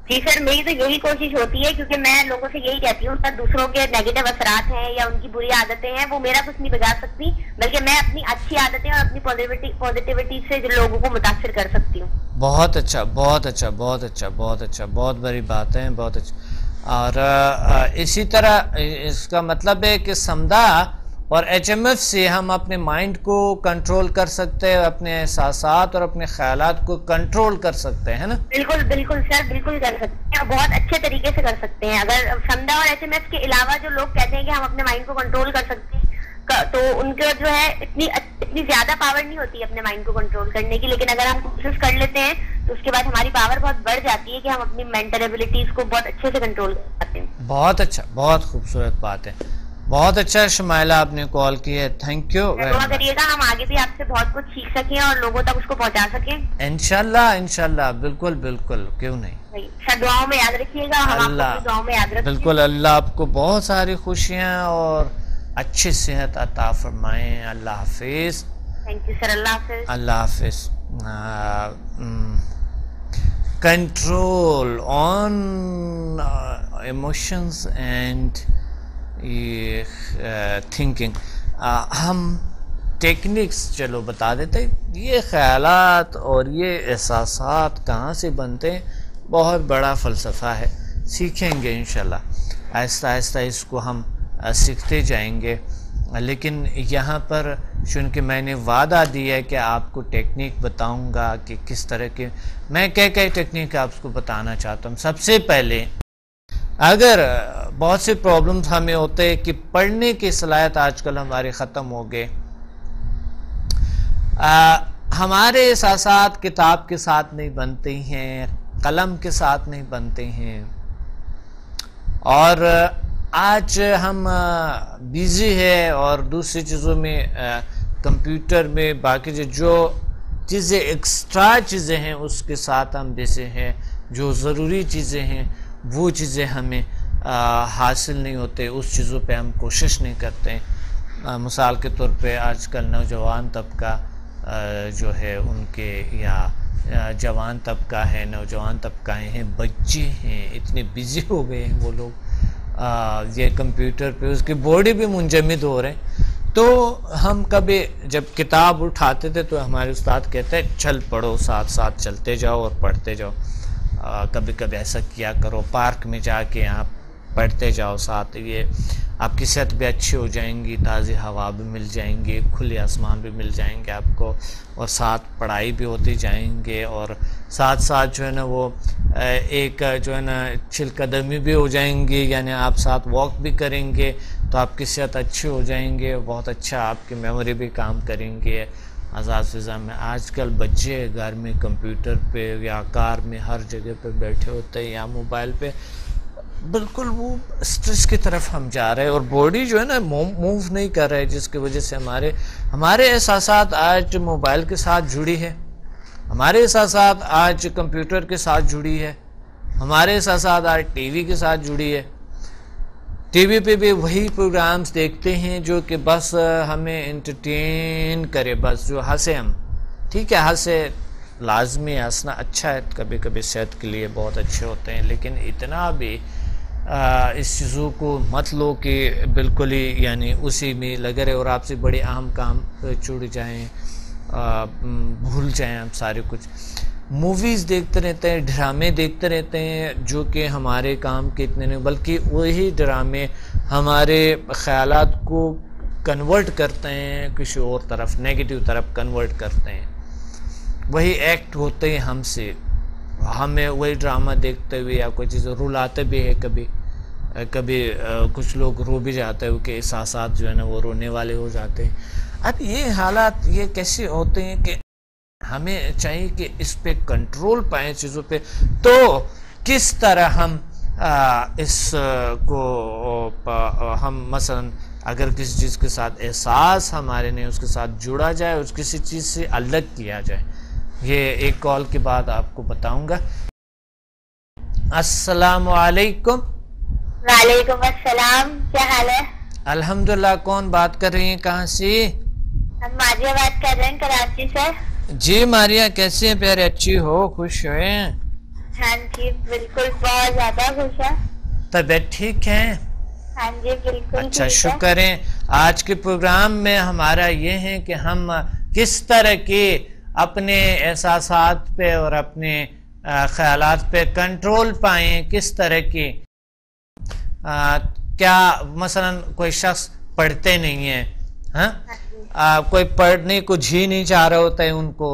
جی سر، میری تو یہی کوشش ہوتی ہے، کیونکہ میں لوگوں سے یہی کہتی ہوں کہ دوسروں کے نیگیٹو اثرات ہیں یا ان کی بری عادتیں ہیں وہ میرا کچھ نہیں بگاڑ سکتی، بلکہ میں اپنی اچھی عادتیں اور اپنی پازیٹیوٹی سے جو لوگوں کو متاثر کر سکتی ہوں. بہت اچھا بہت اچھا بہت اچھا بہت اچھا، بہت بڑی بات ہے، بہت اچھا. اور اسی طرح اس کا مطلب ہے کہ سمدھا اور ایچ ایم ایف سے ہم اپنے مائنڈ کو کنٹرول کر سکتے ہیں، اپنے احساسات اور اپنے خیالات کو کنٹرول کر سکتے ہیں نا. بالکل بالکل سر، بالکل کر سکتے ہیں، بہت اچھے طریقے سے کر سکتے ہیں. اگر سمدھا اور ایچ ایم ایف کے علاوہ جو لوگ کہتے ہیں کہ ہم اپنے مائنڈ کو کنٹرول کر سکتے ہیں تو ان کا جو ہے اتنی زیادہ پاور نہیں ہوتی اپنے مائنڈ کو کنٹرول کرنے کی. لیکن اگر ہم کوشش کر لیتے ہیں تو اس کے بعد ہماری پاور بہت بڑھ جاتی ہے کہ ہم اپنی مینٹل ایبلٹیز کو بہت اچھے سے کنٹرول کر سکتے ہیں. بہت اچھا، بہت خوبصورت بات ہے. بہت اچھا شمائلہ آپ نے کال کی ہے. Thank you. دعا کریے گا ہم آگے بھی آپ سے بہت کچھ سیکھ سکیں اور لوگوں تک اس کو پہنچا سکیں. انشاءاللہ بالکل بالکل، کیوں نہیں. سر دعاؤں میں یاد رکھیے گا، ہم آپ کو دعاؤں میں یاد رکھیں. بالکل. اللہ آپ کو بہت ساری خوشیاں اور اچھی صحت عطا فرمائیں. اللہ حافظ. Thank you sir. اللہ حافظ. اللہ حافظ. Control on emotions and thinking. ہم ٹیکنکس چلو بتا دیتے. یہ خیالات اور یہ احساسات کہاں سے بنتے ہیں، بہت بڑا فلسفہ ہے. سیکھیں گے انشاءاللہ، آہستہ آہستہ اس کو ہم سیکھتے جائیں گے. لیکن یہاں پر چونکہ میں نے وعدہ دیا ہے کہ آپ کو ٹیکنیک بتاؤں گا کہ کس طرح کے، میں کئی ٹیکنیک آپ کو بتانا چاہتا ہوں. سب سے پہلے اگر بہت سے پرابلمز ہمیں ہوتے ہیں کہ پڑھنے کی صلاحیت آج کل ہماری ختم ہو گئے، ہمارے احساسات کتاب کے ساتھ نہیں بنتے ہیں، قلم کے ساتھ نہیں بنتے ہیں، اور آج ہم بیزی ہے اور دوسری چیزوں میں، کمپیوٹر میں، باقی جو چیزیں ایکسٹرا چیزیں ہیں اس کے ساتھ ہم بیزی ہیں. جو ضروری چیزیں ہیں وہ چیزیں ہمیں حاصل نہیں ہوتے، اس چیزوں پہ ہم کوشش نہیں کرتے. مثال کے طور پہ آج کل نوجوان طبقہ جو ہے ان کے، یا جوان طبقہ ہے، نوجوان طبقہ ہیں، بچے ہیں، اتنے بزی ہو گئے ہیں وہ لوگ یہ کمپیوٹر پہ، اس کی باڈی بھی منجمد ہو رہے ہیں. تو ہم کبھی جب کتاب اٹھاتے تھے تو ہمارے استاد کہتے ہیں چل پڑھو، ساتھ ساتھ چلتے جاؤ اور پڑھتے جاؤ. کبھی کبھی ایسا کیا کرو، پارک میں جا کے آپ پڑھتے جاؤ ساتھ، یہ آپ کی صحت بھی اچھی ہو جائیں گی، تازی ہوا بھی مل جائیں گی، کھلے آسمان بھی مل جائیں گے آپ کو، اور ساتھ پڑھائی بھی ہوتی جائیں گے، اور ساتھ ساتھ جو ہے نا وہ ایک جو ہے نا چل قدمی بھی ہو جائیں گی، یعنی آپ ساتھ واک بھی کریں گے تو آپ کی صحت اچھی ہو جائیں گے، بہت اچھا آپ کی میموری بھی کام کریں گے آزاد فضا میں. آج کل بچے گھر میں کمپیوٹر پہ یا کار میں ہر جگہ پہ بیٹھے ہوتے ہیں یا موبائل پہ، بالکل وہ اسٹریس کی طرف ہم جا رہے ہیں، اور باڈی جو ہے نا موو نہیں کر رہے، جس کی وجہ سے ہمارے احساسات آج موبائل کے ساتھ جڑی ہے، ہمارے احساسات آج کمپیوٹر کے ساتھ جڑی ہے، ہمارے احساسات آج ٹی وی کے ساتھ جڑی ہے. ٹی وی پہ بھی وہی پروگرامز دیکھتے ہیں جو کہ بس ہمیں انٹرٹین کرے، بس جو ہنسے ہم. ٹھیک ہے، ہنسے لازمی، ہنسنا اچھا ہے، کبھی کبھی صحت کے لیے بہت اچھے ہوتے ہیں، لیکن اتنا بھی اس چیزوں کو مت لو کہ بالکل ہی یعنی اسی میں لگے رہے اور آپ سے بڑے اہم کام چھوڑ جائیں، بھول جائیں آپ سارے کچھ. موویز دیکھتے رہتے ہیں، ڈرامے دیکھتے رہتے ہیں جو کہ ہمارے کام کے اتنے نہیں، بلکہ وہی ڈرامے ہمارے خیالات کو کنورٹ کرتے ہیں کسی اور طرف، نیگیٹو طرف کنورٹ کرتے ہیں. وہی ایکٹ ہوتے ہیں ہم سے، ہمیں وہی ڈرامہ دیکھتے ہوئے یا کوئی چیز رلاتے بھی ہے، کبھی کچھ لوگ رو بھی جاتے ہیں کہ احساسات جو ہے نا وہ رونے والے ہو جاتے ہیں. اب یہ حالات یہ کیسے ہوتے ہیں کہ ہمیں چاہیے کہ اس پہ کنٹرول پائیں چیزوں پہ. تو کس طرح ہم اس کو ہم مثلا اگر کسی چیز کے ساتھ احساس ہمارے نے اس کے ساتھ جڑا جائے، اس کسی چیز سے الگ کیا جائے، یہ ایک کال کے بعد آپ کو بتاؤں گا. السلام علیکم. وعلیکم السلام، کیا حال ہے؟ الحمدللہ. کون بات کر رہی ہیں، کہاں سے؟ ہم ماریہ بات کر رہے ہیں کراچی سے. جی ماریہ، کیسے ہیں پیارے؟ اچھی ہو، خوش ہوئے؟ ہاں جی بالکل، بہت زیادہ خوش ہے. طبیعت ٹھیک ہے؟ ہاں جی بالکل. اچھا، شکر ہے. آج کے پروگرام میں ہمارا یہ ہے کہ ہم کس طرح کے اپنے احساسات پہ اور اپنے خیالات پہ کنٹرول پائیں، کس طرح کی. کیا مثلا کوئی شخص پڑھتے نہیں ہے، ہاں کوئی پڑھنے کو جی نہیں چاہ رہا ہوتا ہے، ان کو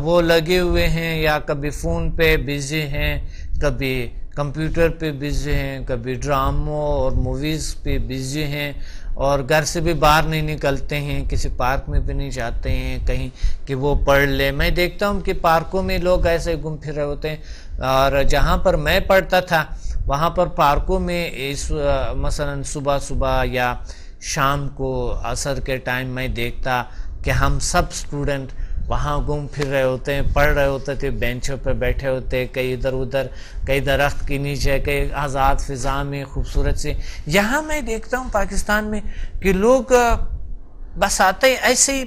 وہ لگے ہوئے ہیں یا کبھی فون پہ بزی ہیں، کبھی کمپیوٹر پہ بزی ہیں، کبھی ڈراموں اور موویز پہ بزی ہیں، اور گھر سے بھی باہر نہیں نکلتے ہیں، کسی پارک میں بھی نہیں جاتے ہیں کہیں کہ وہ پڑھ لے. میں دیکھتا ہوں کہ پارکوں میں لوگ ایسے گھوم پھر رہے ہوتے ہیں، اور جہاں پر میں پڑھتا تھا وہاں پر پارکوں میں مثلا صبح یا شام کو عصر کے ٹائم میں دیکھتا کہ ہم سب اسٹوڈنٹ وہاں گھوم پھر رہے ہوتے ہیں، پڑھ رہے ہوتے تھے، بینچوں پہ بیٹھے ہوتے، کئی ادھر ادھر، کئی درخت کے نیچے، کئی آزاد فضا میں خوبصورت سے. یہاں میں دیکھتا ہوں پاکستان میں کہ لوگ بس آتے ہیں ایسے ہی،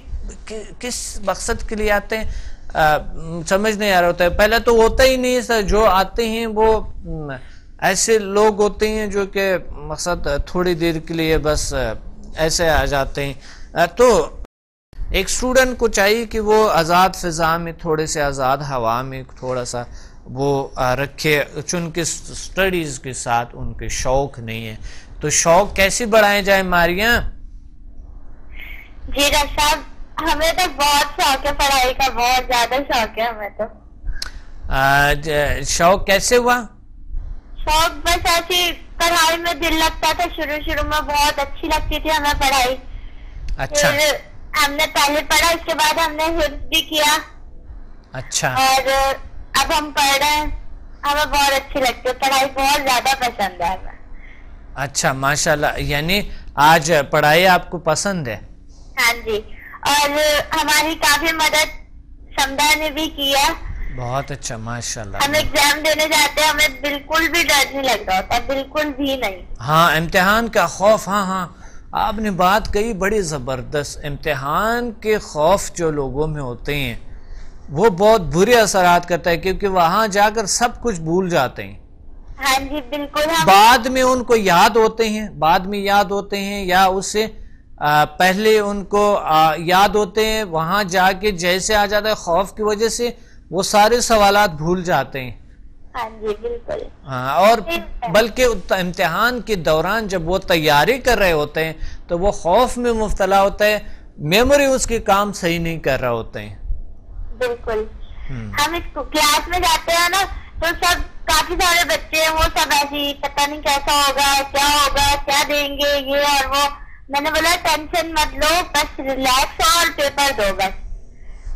کس مقصد کے لیے آتے ہیں سمجھ نہیں آ رہا ہوتا ہے. پہلے تو ہوتا ہی نہیں سر، جو آتے ہیں وہ ایسے لوگ ہوتے ہیں جو کہ مقصد تھوڑی دیر کے لیے بس ایسے آ جاتے ہیں. تو ایک اسٹوڈنٹ کو چاہیے کہ وہ آزاد فضا میں، تھوڑے سے آزاد ہوا میں تھوڑا سا وہ رکھے، چونکہ اسٹڈیز کے ساتھ ان کے شوق نہیں ہے. تو شوق کیسے بڑھائے جائے ماریہ؟ جی ڈاکٹر صاحب، ہمیں تو بہت شوق ہے پڑھائی کا، بہت زیادہ شوق ہے ہمیں تو. شوق کیسے ہوا؟ شوق بس ایسی پڑھائی میں دل لگتا تھا، شروع میں بہت اچھی لگتی تھی ہمیں پڑھائی. اچھا. ہم نے پہلے پڑھا، اس کے بعد ہم نے حفظ بھی کیا. اچھا. اور اب ہم پڑھ رہے ہیں، ہمیں بہت اچھی لگتی ہے پڑھائی، بہت زیادہ پسند ہے ہمیں. اچھا ماشاءاللہ، یعنی آج پڑھائی آپ کو پسند ہے؟ ہاں جی، اور ہماری کافی مدد سمدہ نے بھی کی ہے. بہت اچھا ماشاءاللہ. ہم ایگزام دینے جاتے ہیں، ہمیں بالکل بھی ڈر نہیں لگ رہا ہوتا، بالکل بھی نہیں. ہاں، امتحان کا خوف، ہاں آپ نے بات کہی بڑی زبردست. امتحان کے خوف جو لوگوں میں ہوتے ہیں وہ بہت برے اثرات کرتا ہے، کیونکہ وہاں جا کر سب کچھ بھول جاتے ہیں. ہاں جی بالکل. بعد میں ان کو یاد ہوتے ہیں، یا اسے پہلے ان کو یاد ہوتے ہیں، وہاں جا کے جیسے آ جاتا ہے خوف کی وجہ سے وہ سارے سوالات بھول جاتے ہیں. ہاں جی بالکل. اور بلکہ امتحان کے دوران جب وہ تیاری کر رہے ہوتے ہیں تو وہ خوف میں مبتلا ہوتا ہے، میموری اس کے کام صحیح نہیں کر رہے ہوتے ہیں. بالکل. ہم اس کلاس میں جاتے ہیں نا تو سب کافی سارے بچے ہیں، وہ سب ایسی پتہ نہیں کیسا ہوگا کیا دیں گے یہ اور وہ. میں نے بولا ٹینشن مت لو، بس ریلیکس اور پیپر دو بس.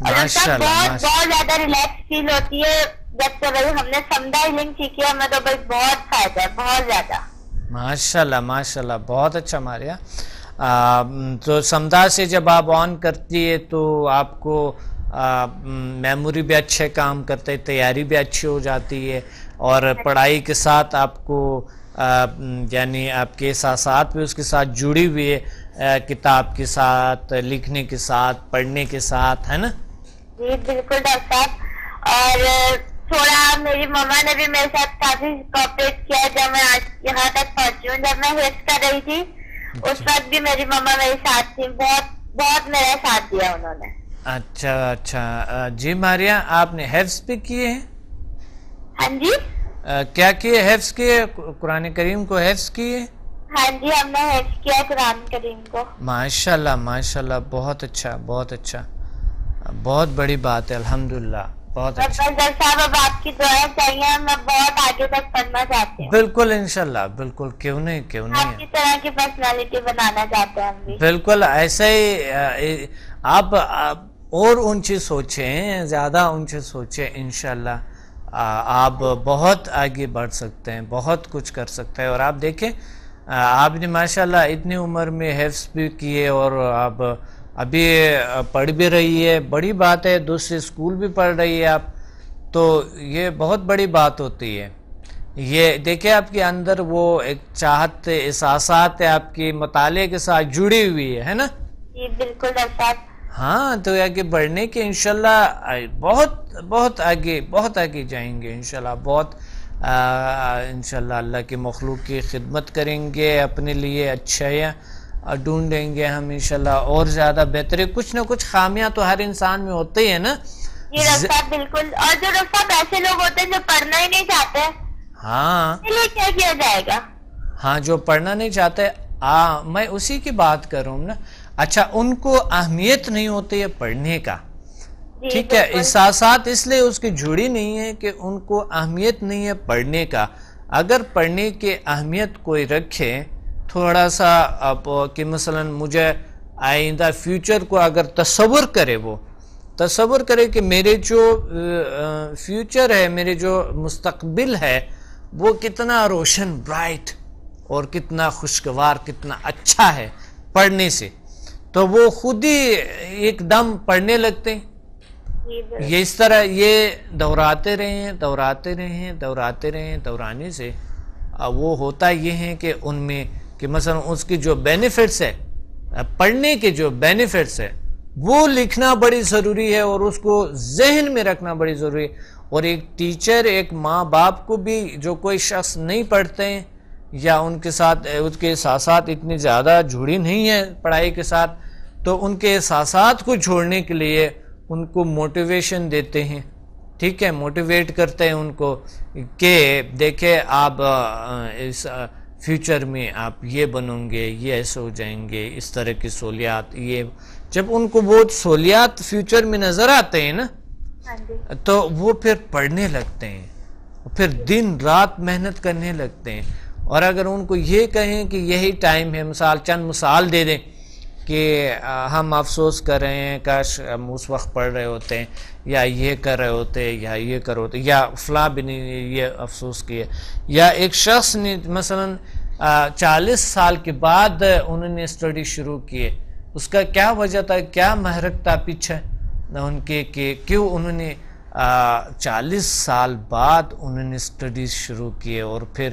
اور سب بہت زیادہ ریلیکس فیل ہوتی ہے جب سے بھائی ہم نے سمدھا ہیلنگ سیکھی ہے. ہمیں تو بھائی بہت فائدہ ہے، بہت زیادہ. ماشاءاللہ ماشاءاللہ، بہت اچھا ماریا. تو سمدھا سے جب آپ آن کرتی ہے تو آپ کو میموری بھی اچھے کام کرتے، تیاری بھی اچھی ہو جاتی ہے، اور پڑھائی کے ساتھ آپ کو یعنی آپ کے احساسات بھی اس کے ساتھ جڑی ہوئی ہے، کتاب کے ساتھ، لکھنے کے ساتھ، پڑھنے کے ساتھ، ہے نا؟ جی بالکل ڈاکٹر صاحب. اور تھوڑا میری مما نے بھی میرے ساتھ کافی کوآپریٹ کیا جب میں آج یہاں تک پہنچی ہوں. جب میں حفظ کر رہی تھی اس وقت بھی میری مما میرے ساتھ تھی، بہت میرا ساتھ دیا انہوں نے. اچھا. جی ماریا، آپ نے حفظ بھی کیے ہیں؟ ہاں جی. کیا کیے؟ حفظ کیے؟ قرآن کریم کو حفظ کیے؟ ہاں جی، ہم نے حفظ کیا قرآن کریم کو. ماشاءاللہ ماشاءاللہ، بہت اچھا بہت اچھا، بہت بڑی بات ہے، الحمدللہ، بہت اچھا. ڈاکٹر صاحب اب آپ کی دعائیں چاہیے، میں بہت آگے تک پڑھنا چاہتی ہوں. بالکل انشاءاللہ، بالکل، کیوں نہیں آپ کی طرح کی پرسنالٹی بنانا چاہتے ہیں ہم بھی. بالکل ایسے ہی. آپ اور اونچی سوچیں، زیادہ اونچے سوچیں، انشاءاللہ آپ بہت آگے بڑھ سکتے ہیں، بہت کچھ کر سکتے ہیں. اور آپ دیکھیں آپ نے ماشاءاللہ اتنی عمر میں حفظ بھی کیے اور آپ ابھی پڑھ بھی رہی ہے، بڑی بات ہے. دوسرے اسکول بھی پڑھ رہی ہے آپ، تو یہ بہت بڑی بات ہوتی ہے. یہ دیکھیں آپ کے اندر وہ ایک چاہت، احساسات ہے آپ کی مطالعے کے ساتھ جڑی ہوئی ہے نا؟ جی بالکل ڈاکٹر صاحب. ہاں، تو آگے بڑھنے کے انشاءاللہ بہت آگے جائیں گے انشاءاللہ. بہت انشاءاللہ اللہ کی مخلوق کی خدمت کریں گے، اپنے لیے اچھائیاں ڈھونڈیں گے ہم انشاءاللہ، اور زیادہ بہتر. کچھ نہ کچھ خامیاں تو ہر انسان میں ہوتے ہیں نا. جی ڈاکٹر صاحب بالکل. اور جو ڈاکٹر صاحب ایسے لوگ ہوتے ہیں جو پڑھنا ہی نہیں چاہتے، ہاں کیا کیا جائے گا؟ ہاں، جو پڑھنا نہیں چاہتے، میں اسی کی بات کر رہا ہوں نا. اچھا، ان کو اہمیت نہیں ہوتی ہے پڑھنے کا، ٹھیک ہے، احساسات اس لیے اس کی جڑی نہیں ہے کہ ان کو اہمیت نہیں ہے پڑھنے کا. اگر پڑھنے کی اہمیت کوئی رکھے تھوڑا سا کہ مثلا مجھے آئندہ فیوچر کو اگر تصور کرے کہ میرے جو فیوچر ہے، میرے جو مستقبل ہے وہ کتنا روشن، برائٹ، اور کتنا خوشگوار، کتنا اچھا ہے پڑھنے سے، تو وہ خود ہی ایک دم پڑھنے لگتے ہیں. یہ اس طرح یہ دہراتے رہیں، دہرانے سے وہ ہوتا یہ ہے کہ ان میں کہ مثلا اس کی جو بینیفٹس ہے، پڑھنے کے جو بینیفٹس ہے وہ لکھنا بڑی ضروری ہے، اور اس کو ذہن میں رکھنا بڑی ضروری ہے. اور ایک ٹیچر، ایک ماں باپ کو بھی، جو کوئی شخص نہیں پڑھتے ہیں یا ان کے ساتھ اس کے احساسات اتنی زیادہ جڑی نہیں ہیں پڑھائی کے ساتھ، تو ان کے احساسات کو چھوڑنے کے لیے ان کو موٹیویشن دیتے ہیں، ٹھیک ہے، موٹیویٹ کرتے ہیں ان کو کہ دیکھیں آپ اس فیوچر میں آپ یہ بنوں گے، یہ ایسے ہو جائیں گے، اس طرح کی سہولیات. یہ جب ان کو وہ سہولیات فیوچر میں نظر آتے ہیں نا، تو وہ پھر پڑھنے لگتے ہیں، پھر دن رات محنت کرنے لگتے ہیں. اور اگر ان کو یہ کہیں کہ یہی ٹائم ہے، چند مثال دے دیں کہ ہم افسوس کر رہے ہیں کاش ہم اس وقت پڑھ رہے ہوتے ہیں، یا یہ کر رہے ہوتے، یا یہ کر رہے ہوتے، یا فلاں بھی نہیں یہ افسوس کیے. یا ایک شخص نے مثلا 40 سال کے بعد انہوں نے اسٹڈی شروع کیے، اس کا کیا وجہ تھا، کیا محرک تھا پیچھے ان کے کہ کیوں انہوں نے 40 سال بعد انہوں نے اسٹڈیز شروع کیے، اور پھر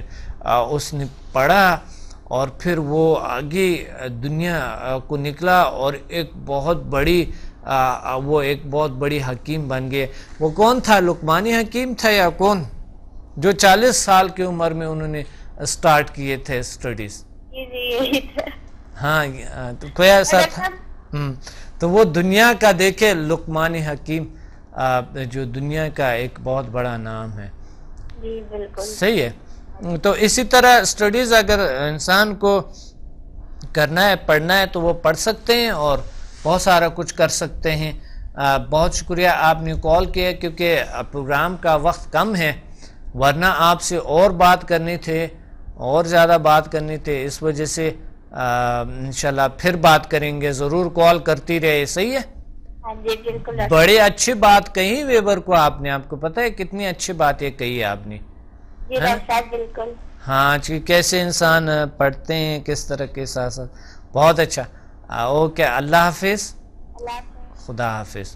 اس نے پڑھا، اور پھر وہ آگے دنیا کو نکلا، اور ایک بہت بڑی حکیم بن گئے. وہ کون تھا؟ لقمانی حکیم تھا یا کون؟ جو 40 سال کی عمر میں انہوں نے سٹارٹ کیے تھے اسٹڈیز. ہاں تو کوئی ایسا تھا تو وہ دنیا کا دیکھے لقمان حکیم جو دنیا کا ایک بہت بڑا نام ہے. جی بالکل صحیح ہے. تو اسی طرح اسٹڈیز اگر انسان کو کرنا ہے پڑھنا ہے تو وہ پڑھ سکتے ہیں اور بہت سارا کچھ کر سکتے ہیں. بہت شکریہ آپ نے کال کیا کیونکہ پروگرام کا وقت کم ہے ورنہ آپ سے اور بات کرنی تھے اور زیادہ بات کرنی تھے اس وجہ سے انشاءاللہ پھر بات کریں گے. ضرور کال کرتی رہے. صحیح ہے. ہاں جی بالکل بڑی اچھی بات کہی ویبر کو آپ نے. آپ کو پتہ ہے کتنی اچھی بات یہ کہی آپ نے. جی ڈاکٹر صاحب بالکل. ہاں کیسے انسان پڑھتے ہیں کس طرح کے ساتھ ساتھ. بہت اچھا. اوکے اللہ حافظ. خدا حافظ.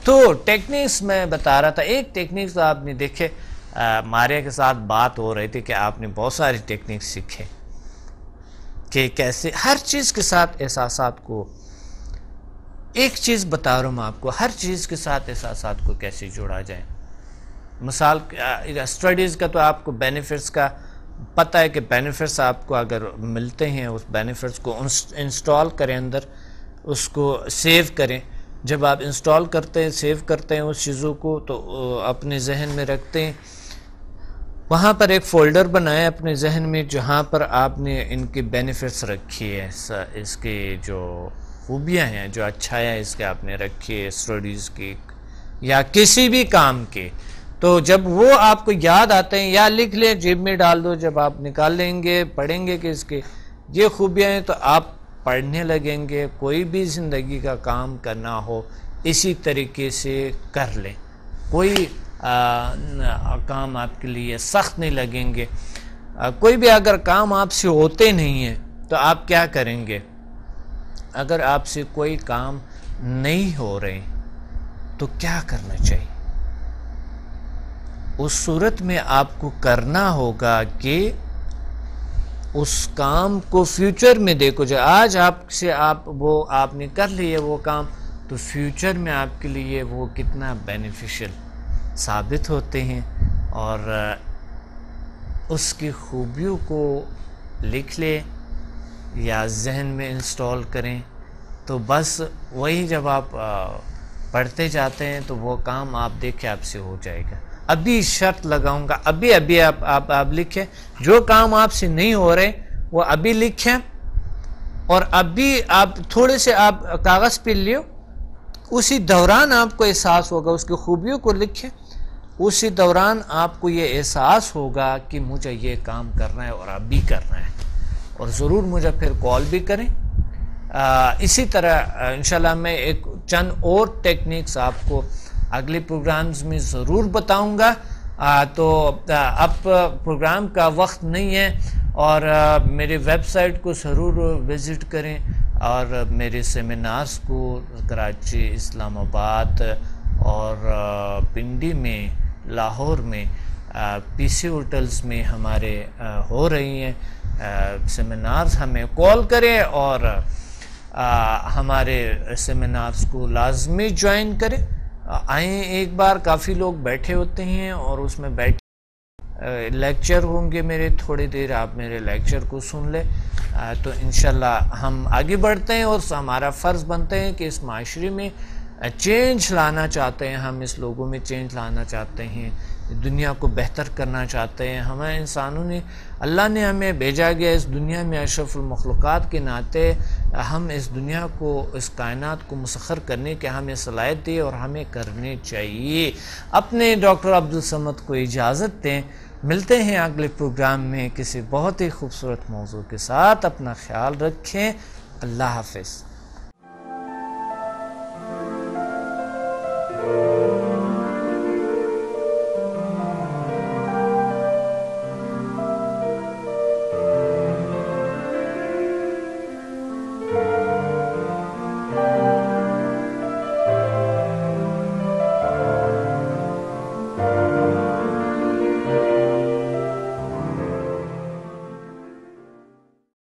تو ٹیکنیکس میں بتا رہا تھا. ایک ٹیکنیکس تو آپ نے دیکھے ماریا کے ساتھ بات ہو رہی تھی کہ آپ نے بہت ساری ٹیکنیکس سیکھے کہ کیسے ہر چیز کے ساتھ احساسات کو. ایک چیز بتا رہا ہوں میں آپ کو, ہر چیز کے ساتھ احساسات کو کیسے جوڑا جائے. مثال اسٹڈیز کا تو آپ کو بینیفٹس کا پتہ ہے کہ بینیفٹس آپ کو اگر ملتے ہیں اس بینیفٹس کو انسٹال کریں اندر, اس کو سیو کریں. جب آپ انسٹال کرتے ہیں سیو کرتے ہیں اس چیزوں کو تو اپنے ذہن میں رکھتے ہیں. وہاں پر ایک فولڈر بنائیں اپنے ذہن میں جہاں پر آپ نے ان کے بینیفٹس رکھی ہے, اس کے جو خوبیاں ہیں جو اچھائیاں اس کے آپ نے رکھی ہے اسٹڈیز کی یا کسی بھی کام کے. تو جب وہ آپ کو یاد آتے ہیں یا لکھ لیں جیب میں ڈال دو. جب آپ نکال لیں گے پڑھیں گے کہ اس کے یہ خوبیاں ہیں تو آپ پڑھنے لگیں گے. کوئی بھی زندگی کا کام کرنا ہو اسی طریقے سے کر لیں. کوئی کام آپ کے لیے سخت نہیں لگیں گے. کوئی بھی اگر کام آپ سے ہوتے نہیں ہیں تو آپ کیا کریں گے. اگر آپ سے کوئی کام نہیں ہو رہے تو کیا کرنا چاہیے. اس صورت میں آپ کو کرنا ہوگا کہ اس کام کو فیوچر میں دیکھو. جو آج آپ سے آپ نے کر لیے وہ کام تو فیوچر میں آپ کے لیے وہ کتنا بینیفیشل ثابت ہوتے ہیں. اور اس کی خوبیوں کو لکھ لیں یا ذہن میں انسٹال کریں تو بس وہی جب آپ پڑھتے جاتے ہیں تو وہ کام آپ دیکھیں آپ سے ہو جائے گا. ابھی شرط لگاؤں گا ابھی آپ لکھیں جو کام آپ سے نہیں ہو رہے وہ ابھی لکھیں اور ابھی آپ تھوڑے سے آپ کاغذ پہ لیو. اسی دوران آپ کو احساس ہوگا اس کی خوبیوں کو لکھیں. اسی دوران آپ کو یہ احساس ہوگا کہ مجھے یہ کام کرنا ہے اور ابھی کرنا ہے. اور ضرور مجھے پھر کال بھی کریں. اسی طرح انشاءاللہ میں ایک چند اور ٹیکنیکس آپ کو اگلے پروگرامز میں ضرور بتاؤں گا. تو اب پروگرام کا وقت نہیں ہے اور میرے ویب سائٹ کو ضرور وزٹ کریں اور میرے سیمینارز کو کراچی, اسلام آباد اور پنڈی میں, لاہور میں, پی سی ہوٹلز میں ہمارے ہو رہی ہیں سیمینارز. ہمیں کال کریں اور ہمارے سیمینارز کو لازمی جوائن کریں. آئیں ایک بار. کافی لوگ بیٹھے ہوتے ہیں اور اس میں لیکچر ہوں گے میرے تھوڑی دیر, آپ میرے لیکچر کو سن لیں تو انشاءاللہ ہم آگے بڑھتے ہیں. اور ہمارا فرض بنتے ہیں کہ اس معاشرے میں چینج لانا چاہتے ہیں, ہم اس لوگوں میں چینج لانا چاہتے ہیں, دنیا کو بہتر کرنا چاہتے ہیں. ہمیں انسانوں نے, اللہ نے ہمیں بھیجا گیا اس دنیا میں اشرف المخلوقات کے ناطے. ہم اس دنیا کو, اس کائنات کو مسخر کرنے کے ہمیں صلاحیت دی اور ہمیں کرنے چاہیے. اپنے ڈاکٹر عبدالصمد کو اجازت دیں. ملتے ہیں اگلے پروگرام میں کسی بہت ہی خوبصورت موضوع کے ساتھ. اپنا خیال رکھیں. اللہ حافظ.